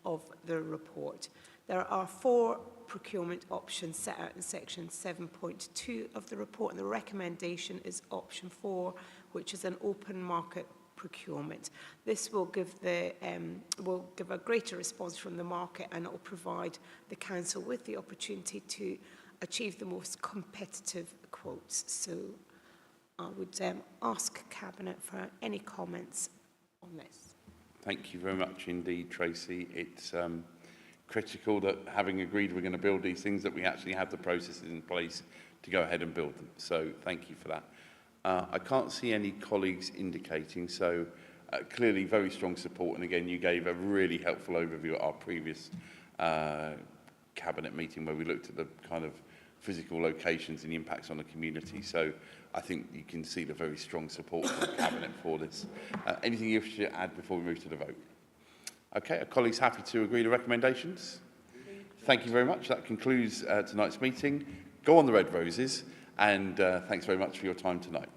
of the report. There are 4 procurement options set out in Section 7.2 of the report, and the recommendation is Option 4, which is an open market procurement. This will give a greater response from the market, and it will provide the council with the opportunity to achieve the most competitive quotes. So I would ask Cabinet for any comments on this. Thank you very much indeed, Tracy. It's critical that, having agreed we're going to build these things, that we actually have the processes in place to go ahead and build them. So thank you for that. I can't see any colleagues indicating, so clearly very strong support. And again, you gave a really helpful overview at our previous Cabinet meeting where we looked at the kind of physical locations and the impacts on the community. So I think you can see the very strong support from the Cabinet for this. Anything you wish to add before we move to the vote? Okay, are colleagues happy to agree to recommendations? Thank you very much. That concludes tonight's meeting. Go on the red roses, and thanks very much for your time tonight.